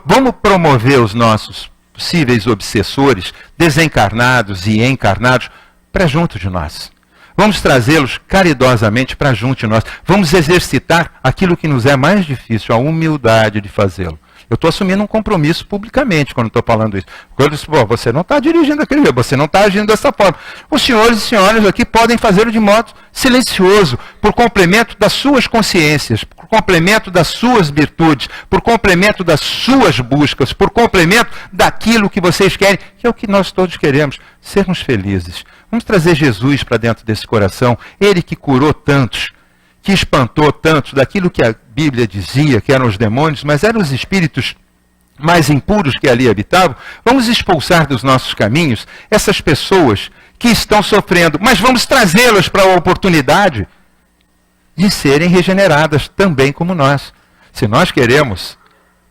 Speaker 2: Vamos promover os nossos possíveis obsessores, desencarnados e encarnados, para junto de nós. Vamos trazê-los caridosamente para junto de nós. Vamos exercitar aquilo que nos é mais difícil, a humildade de fazê-lo. Eu estou assumindo um compromisso publicamente quando estou falando isso. Quando eu disse, você não está dirigindo aquele jeito, você não está agindo dessa forma. Os senhores e senhoras aqui podem fazê-lo de modo silencioso, por complemento das suas consciências, por complemento das suas virtudes, por complemento das suas buscas, por complemento daquilo que vocês querem, que é o que nós todos queremos, sermos felizes. Vamos trazer Jesus para dentro desse coração, ele que curou tantos, que espantou tantos daquilo que a Bíblia dizia, que eram os demônios, mas eram os espíritos mais impuros que ali habitavam. Vamos expulsar dos nossos caminhos essas pessoas que estão sofrendo, mas vamos trazê-las para a oportunidade de serem regeneradas também como nós. Se nós queremos,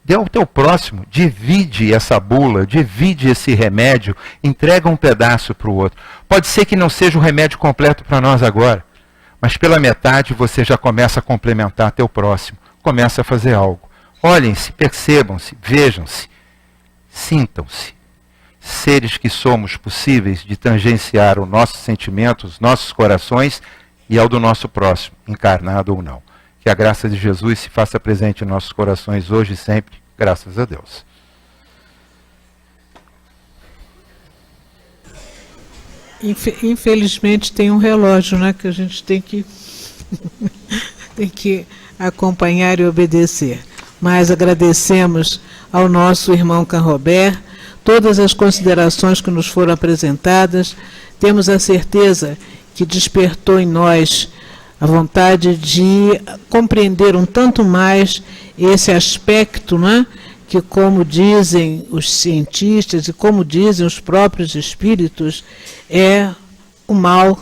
Speaker 2: dê ao teu próximo, divide essa bula, divide esse remédio, entrega um pedaço para o outro. Pode ser que não seja o remédio completo para nós agora, mas pela metade você já começa a complementar teu próximo, começa a fazer algo. Olhem-se, percebam-se, vejam-se, sintam-se. Seres que somos possíveis de tangenciar o nosso sentimento, os nossos corações e ao do nosso próximo, encarnado ou não. Que a graça de Jesus se faça presente em nossos corações hoje e sempre, graças a Deus.
Speaker 1: Infelizmente tem um relógio, né, que a gente tem que acompanhar e obedecer. Mas agradecemos ao nosso irmão Canrobert todas as considerações que nos foram apresentadas. Temos a certeza que despertou em nós a vontade de compreender um tanto mais esse aspecto, né, que, como dizem os cientistas e como dizem os próprios espíritos, é o mal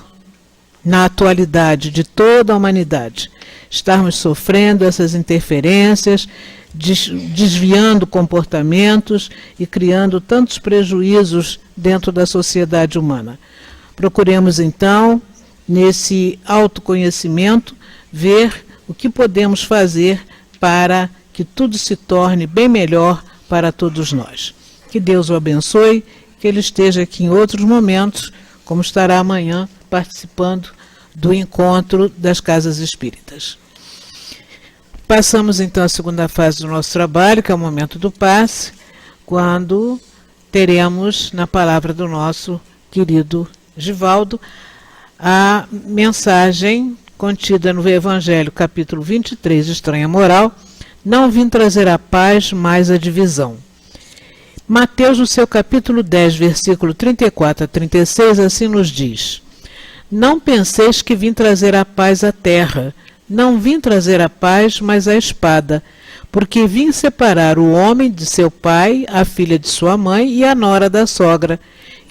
Speaker 1: na atualidade de toda a humanidade. Estarmos sofrendo essas interferências, desviando comportamentos e criando tantos prejuízos dentro da sociedade humana. Procuremos, então, nesse autoconhecimento, ver o que podemos fazer para que tudo se torne bem melhor para todos nós. Que Deus o abençoe, que ele esteja aqui em outros momentos, como estará amanhã, participando do encontro das Casas Espíritas. Passamos então à segunda fase do nosso trabalho, que é o momento do passe, quando teremos, na palavra do nosso querido Givaldo, a mensagem contida no Evangelho, capítulo 23, Estranha Moral, não vim trazer a paz, mas a divisão. Mateus, no seu capítulo 10, versículo 34 a 36, assim nos diz: Não penseis que vim trazer a paz à terra. Não vim trazer a paz, mas a espada, porque vim separar o homem de seu pai, a filha de sua mãe e a nora da sogra,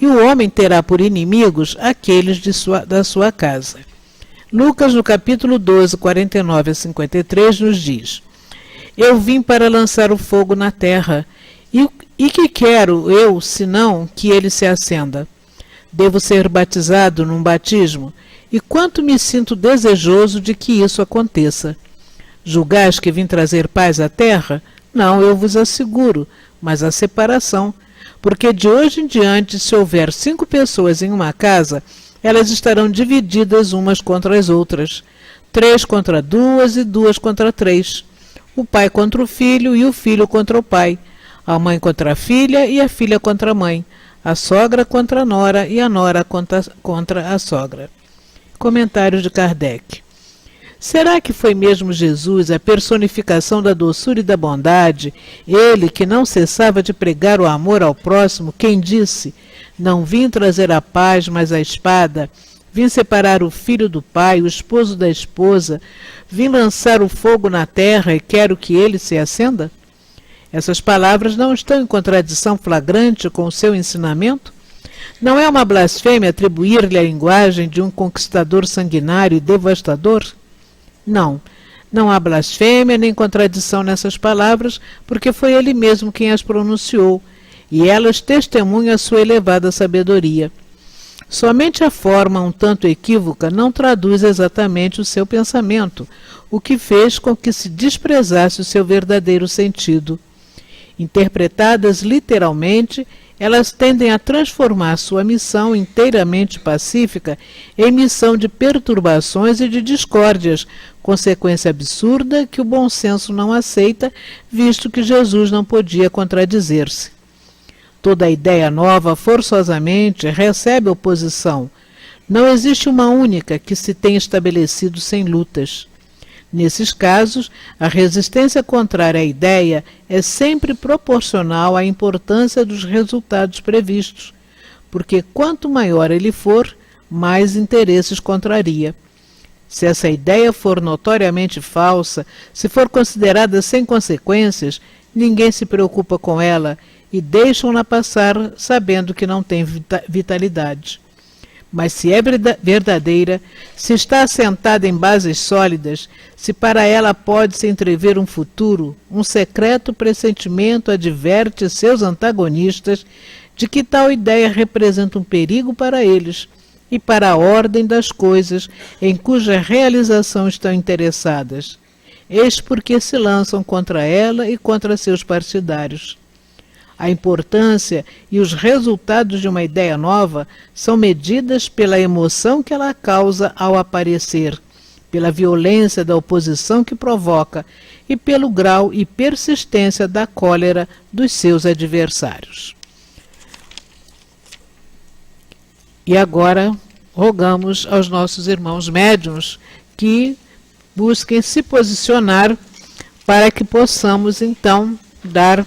Speaker 1: e o homem terá por inimigos aqueles da sua casa. Lucas, no capítulo 12, 49 a 53, nos diz: Eu vim para lançar o fogo na terra, e que quero eu, senão que ele se acenda? Devo ser batizado num batismo? E quanto me sinto desejoso de que isso aconteça. Julgais que vim trazer paz à terra? Não, eu vos asseguro, mas a separação. Porque de hoje em diante, se houver 5 pessoas em uma casa, elas estarão divididas umas contra as outras. 3 contra 2 e 2 contra 3. O pai contra o filho e o filho contra o pai. A mãe contra a filha e a filha contra a mãe. A sogra contra a nora e a nora contra a sogra. Comentário de Kardec. Será que foi mesmo Jesus a personificação da doçura e da bondade, ele que não cessava de pregar o amor ao próximo, quem disse: Não vim trazer a paz, mas a espada, vim separar o filho do pai, o esposo da esposa, vim lançar o fogo na terra e quero que ele se acenda? Essas palavras não estão em contradição flagrante com o seu ensinamento? Não é uma blasfêmia atribuir-lhe a linguagem de um conquistador sanguinário e devastador? Não, não há blasfêmia nem contradição nessas palavras, porque foi ele mesmo quem as pronunciou, e elas testemunham a sua elevada sabedoria. Somente a forma um tanto equívoca não traduz exatamente o seu pensamento, o que fez com que se desprezasse o seu verdadeiro sentido. Interpretadas literalmente, elas tendem a transformar sua missão inteiramente pacífica em missão de perturbações e de discórdias, consequência absurda que o bom senso não aceita, visto que Jesus não podia contradizer-se. Toda ideia nova, forçosamente, recebe oposição. Não existe uma única que se tenha estabelecido sem lutas. Nesses casos, a resistência contrária à ideia é sempre proporcional à importância dos resultados previstos, porque quanto maior ele for, mais interesses contraria. Se essa ideia for notoriamente falsa, se for considerada sem consequências, ninguém se preocupa com ela e deixam-na passar sabendo que não tem vitalidade. Mas se é verdadeira, se está assentada em bases sólidas, se para ela pode-se entrever um futuro, um secreto pressentimento adverte seus antagonistas de que tal ideia representa um perigo para eles e para a ordem das coisas em cuja realização estão interessadas. Eis porque se lançam contra ela e contra seus partidários. A importância e os resultados de uma ideia nova são medidas pela emoção que ela causa ao aparecer, pela violência da oposição que provoca e pelo grau e persistência da cólera dos seus adversários. E agora rogamos aos nossos irmãos médiuns que busquem se posicionar para que possamos então dar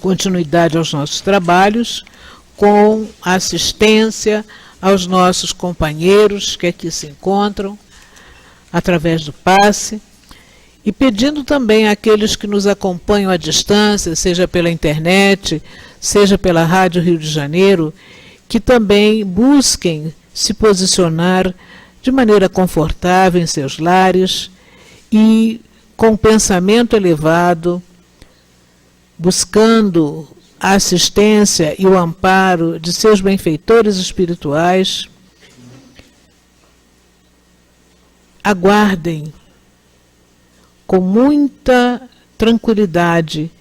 Speaker 1: continuidade aos nossos trabalhos, com assistência aos nossos companheiros que aqui se encontram, através do passe, E pedindo também àqueles que nos acompanham à distância, seja pela internet, seja pela Rádio Rio de Janeiro, que também busquem se posicionar de maneira confortável em seus lares e com pensamento elevado, buscando a assistência e o amparo de seus benfeitores espirituais. Aguardem com muita tranquilidade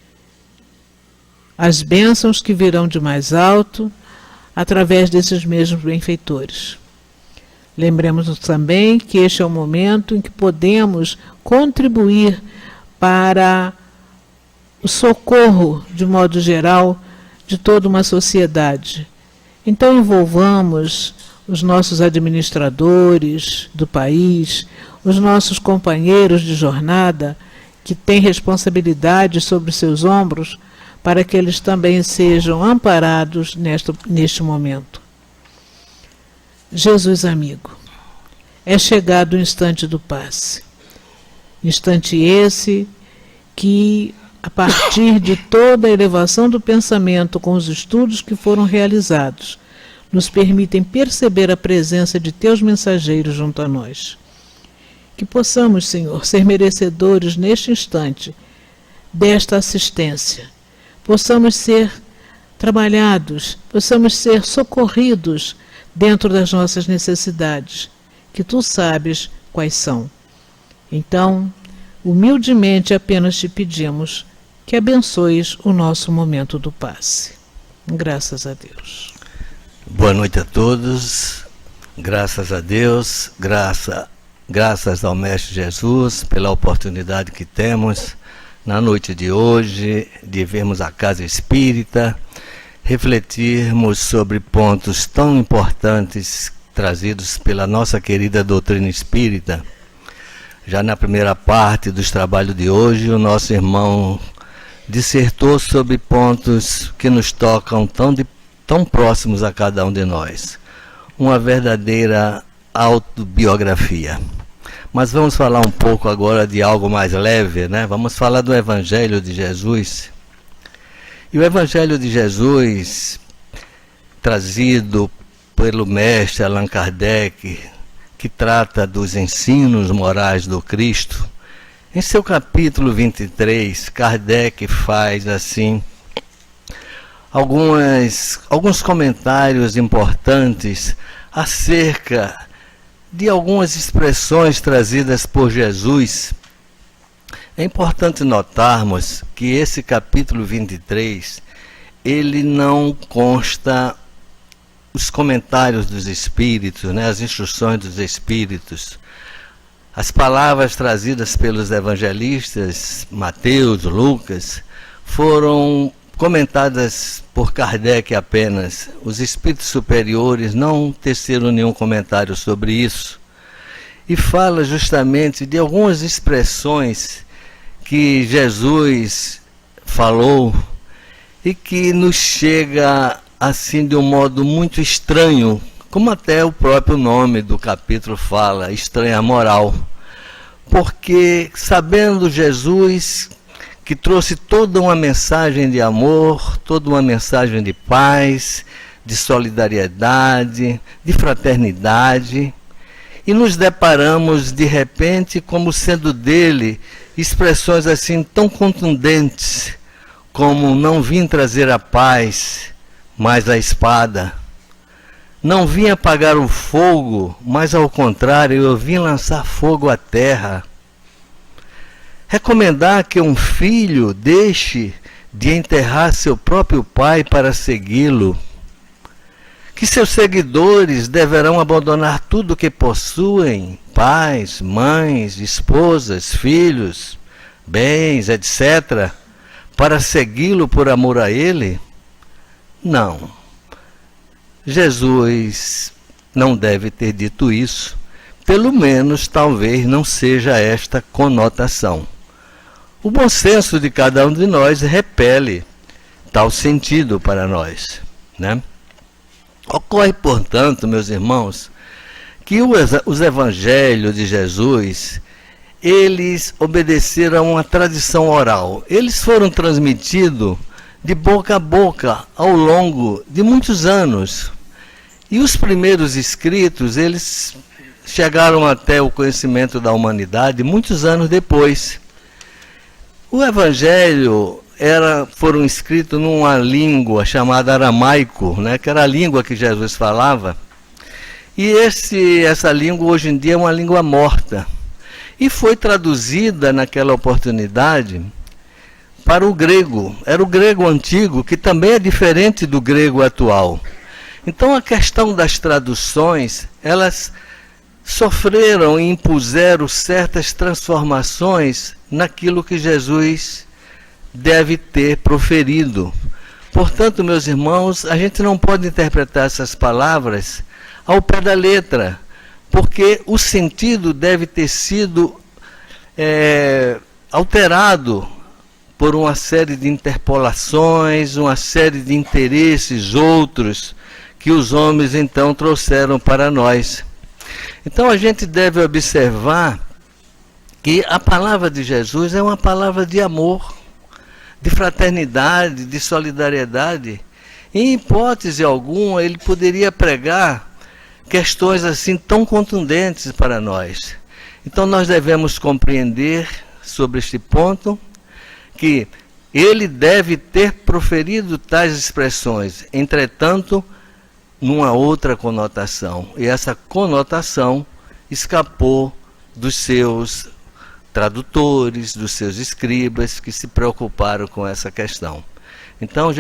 Speaker 1: as bênçãos que virão de mais alto através desses mesmos benfeitores. Lembremos também que este é o momento em que podemos contribuir para o socorro, de modo geral, de toda uma sociedade. Então envolvamos os nossos administradores do país, os nossos companheiros de jornada, que têm responsabilidade sobre seus ombros, para que eles também sejam amparados neste momento. Jesus amigo, é chegado o instante do passe. Instante esse que, a partir de toda a elevação do pensamento com os estudos que foram realizados, nos permitem perceber a presença de teus mensageiros junto a nós. Que possamos, Senhor, ser merecedores neste instante desta assistência. Possamos ser trabalhados, possamos ser socorridos dentro das nossas necessidades, que tu sabes quais são. Então, humildemente apenas te pedimos que abençoes o nosso momento do passe. Graças a Deus.
Speaker 3: Boa noite a todos. Graças a Deus, graças ao Mestre Jesus pela oportunidade que temos na noite de hoje de vermos a Casa Espírita, refletirmos sobre pontos tão importantes trazidos pela nossa querida doutrina espírita. Já na primeira parte dos trabalhos de hoje, o nosso irmão dissertou sobre pontos que nos tocam tão próximos a cada um de nós. Uma verdadeira autobiografia. Mas vamos falar um pouco agora de algo mais leve, né? Vamos falar do Evangelho de Jesus. E o Evangelho de Jesus, trazido pelo mestre Allan Kardec, que trata dos ensinos morais do Cristo, em seu capítulo 23, Kardec faz assim alguns comentários importantes acerca de algumas expressões trazidas por Jesus. É importante notarmos que esse capítulo 23, ele não consta os comentários dos Espíritos, né, as instruções dos Espíritos. As palavras trazidas pelos evangelistas Mateus, Lucas, foram comentadas por Kardec apenas. Os espíritos superiores não teceram nenhum comentário sobre isso. E fala justamente de algumas expressões que Jesus falou e que nos chega assim de um modo muito estranho, como até o próprio nome do capítulo fala, estranha moral. Porque sabendo Jesus que trouxe toda uma mensagem de amor, toda uma mensagem de paz, de solidariedade, de fraternidade, e nos deparamos de repente como sendo dele expressões assim tão contundentes, como não vim trazer a paz, mas a espada. Não vim apagar o fogo, mas ao contrário, eu vim lançar fogo à terra. Recomendar que um filho deixe de enterrar seu próprio pai para segui-lo. Que seus seguidores deverão abandonar tudo o que possuem, pais, mães, esposas, filhos, bens, etc., para segui-lo por amor a ele? Não. Jesus não deve ter dito isso. Pelo menos, talvez não seja esta conotação. O bom senso de cada um de nós repele tal sentido para nós, né? Ocorre, portanto, meus irmãos, que os evangelhos de Jesus, eles obedeceram a uma tradição oral. Eles foram transmitidos de boca a boca ao longo de muitos anos. E os primeiros escritos, eles chegaram até o conhecimento da humanidade muitos anos depois. O Evangelho foram escritos numa língua chamada aramaico, né, que era a língua que Jesus falava. E essa língua hoje em dia é uma língua morta. E foi traduzida naquela oportunidade para o grego. Era o grego antigo, que também é diferente do grego atual. Então a questão das traduções, elas sofreram e impuseram certas transformações naquilo que Jesus deve ter proferido. Portanto, meus irmãos, a gente não pode interpretar essas palavras ao pé da letra, porque o sentido deve ter sido alterado por uma série de interpolações, uma série de interesses outros que os homens então trouxeram para nós. Então a gente deve observar que a palavra de Jesus é uma palavra de amor, de fraternidade, de solidariedade. Em hipótese alguma, ele poderia pregar questões assim tão contundentes para nós. Então nós devemos compreender sobre este ponto que ele deve ter proferido tais expressões, entretanto, numa outra conotação. E essa conotação escapou dos seus tradutores, dos seus escribas, que se preocuparam com essa questão. Então,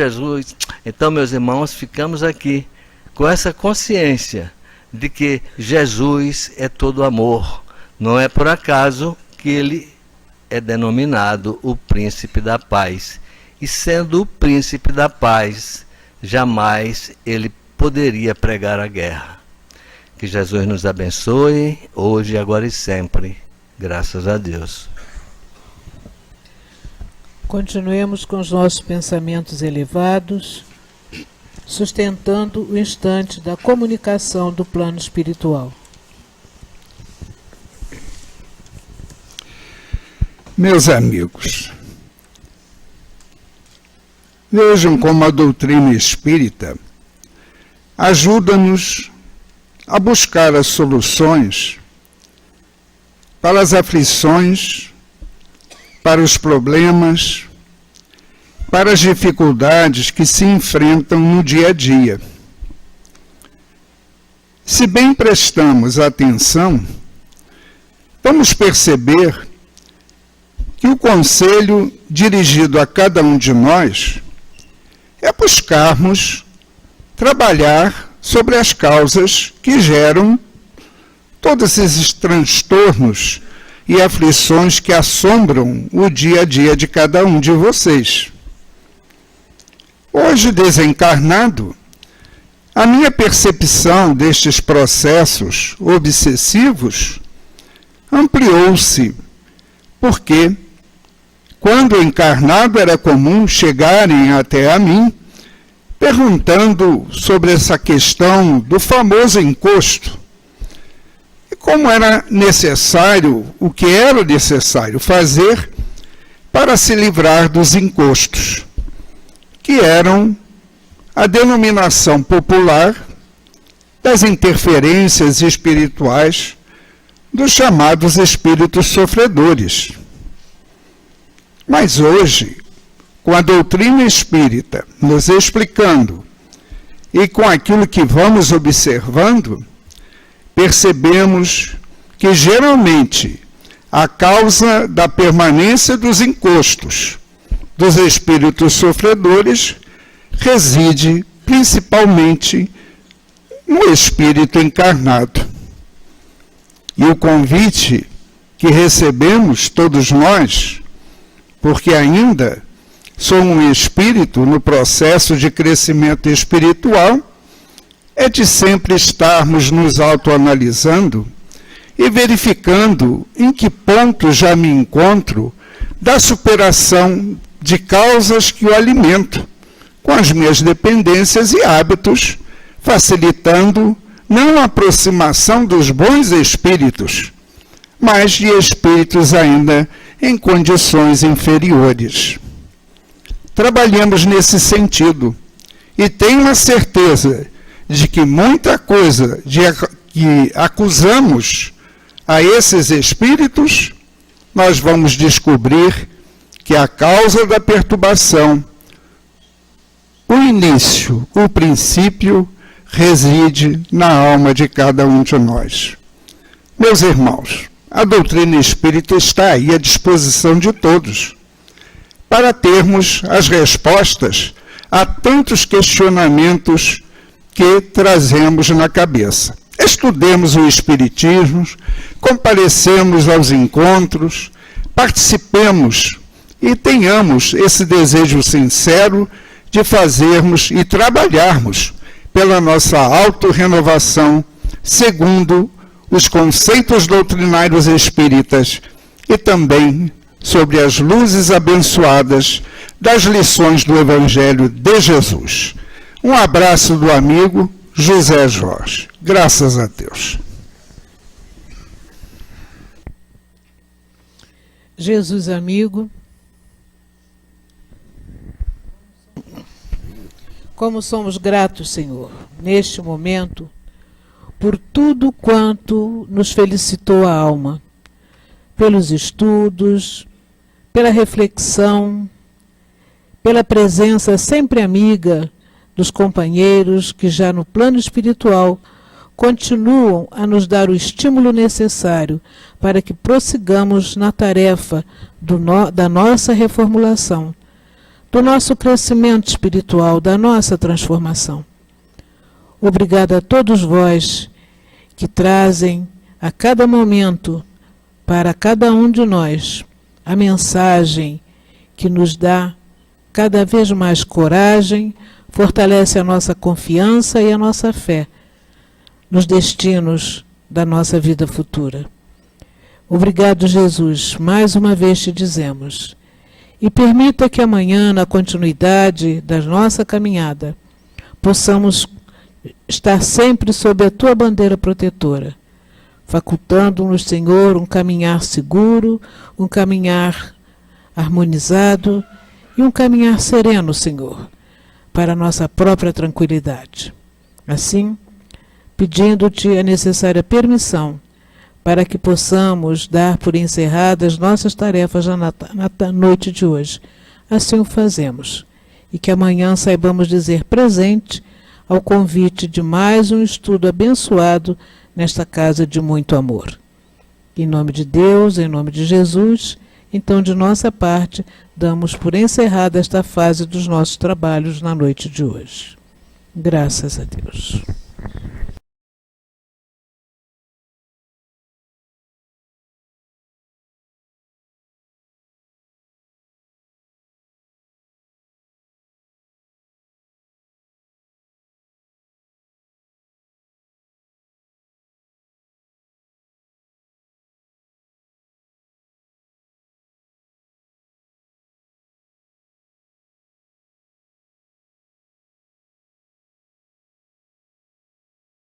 Speaker 3: meus irmãos, ficamos aqui com essa consciência de que Jesus é todo amor. Não é por acaso que ele é denominado o príncipe da paz. E sendo o príncipe da paz, jamais ele poderia pregar a guerra. Que Jesus nos abençoe, hoje, agora e sempre. Graças a Deus.
Speaker 1: Continuemos com os nossos pensamentos elevados, sustentando o instante da comunicação do plano espiritual.
Speaker 4: Meus amigos, vejam como a doutrina espírita ajuda-nos a buscar as soluções para as aflições, para os problemas, para as dificuldades que se enfrentam no dia a dia. Se bem prestamos atenção, vamos perceber que o conselho dirigido a cada um de nós é buscarmos trabalhar sobre as causas que geram todos esses transtornos e aflições que assombram o dia a dia de cada um de vocês. Hoje, desencarnado, a minha percepção destes processos obsessivos ampliou-se, porque, quando encarnado, era comum chegarem até a mim perguntando sobre essa questão do famoso encosto. E como era necessário, o que era necessário fazer para se livrar dos encostos, que eram a denominação popular das interferências espirituais dos chamados espíritos sofredores. Mas hoje, com a doutrina espírita nos explicando e com aquilo que vamos observando, percebemos que geralmente a causa da permanência dos encostos dos espíritos sofredores reside principalmente no espírito encarnado. E o convite que recebemos todos nós, porque ainda sou um espírito no processo de crescimento espiritual, é de sempre estarmos nos autoanalisando e verificando em que ponto já me encontro da superação de causas que o alimentam, com as minhas dependências e hábitos, facilitando não a aproximação dos bons espíritos, mas de espíritos ainda em condições inferiores. Trabalhamos nesse sentido e tenho a certeza de que muita coisa que acusamos a esses espíritos, nós vamos descobrir que a causa da perturbação, o início, o princípio, reside na alma de cada um de nós. Meus irmãos, a doutrina espírita está aí à disposição de todos, para termos as respostas a tantos questionamentos que trazemos na cabeça. Estudemos o Espiritismo, comparecemos aos encontros, participemos e tenhamos esse desejo sincero de fazermos e trabalharmos pela nossa autorrenovação, segundo os conceitos doutrinários espíritas e também sobre as luzes abençoadas das lições do Evangelho de Jesus. Um abraço do amigo José Jorge. Graças a Deus.
Speaker 1: Jesus amigo, como somos gratos, Senhor, neste momento, por tudo quanto nos felicitou a alma, pelos estudos, pela reflexão, pela presença sempre amiga dos companheiros que já no plano espiritual continuam a nos dar o estímulo necessário para que prossigamos na tarefa da nossa reformulação, do nosso crescimento espiritual, da nossa transformação. Obrigada a todos vós que trazem a cada momento para cada um de nós a mensagem que nos dá cada vez mais coragem, fortalece a nossa confiança e a nossa fé nos destinos da nossa vida futura. Obrigado, Jesus, mais uma vez te dizemos. E permita que amanhã, na continuidade da nossa caminhada, possamos estar sempre sob a tua bandeira protetora, facultando-nos, Senhor, um caminhar seguro, um caminhar harmonizado e um caminhar sereno, Senhor, para a nossa própria tranquilidade. Assim, pedindo-te a necessária permissão para que possamos dar por encerradas nossas tarefas na noite de hoje. Assim o fazemos, e que amanhã saibamos dizer presente ao convite de mais um estudo abençoado nesta casa de muito amor. Em nome de Deus, em nome de Jesus, então de nossa parte, damos por encerrada esta fase dos nossos trabalhos na noite de hoje. Graças a Deus.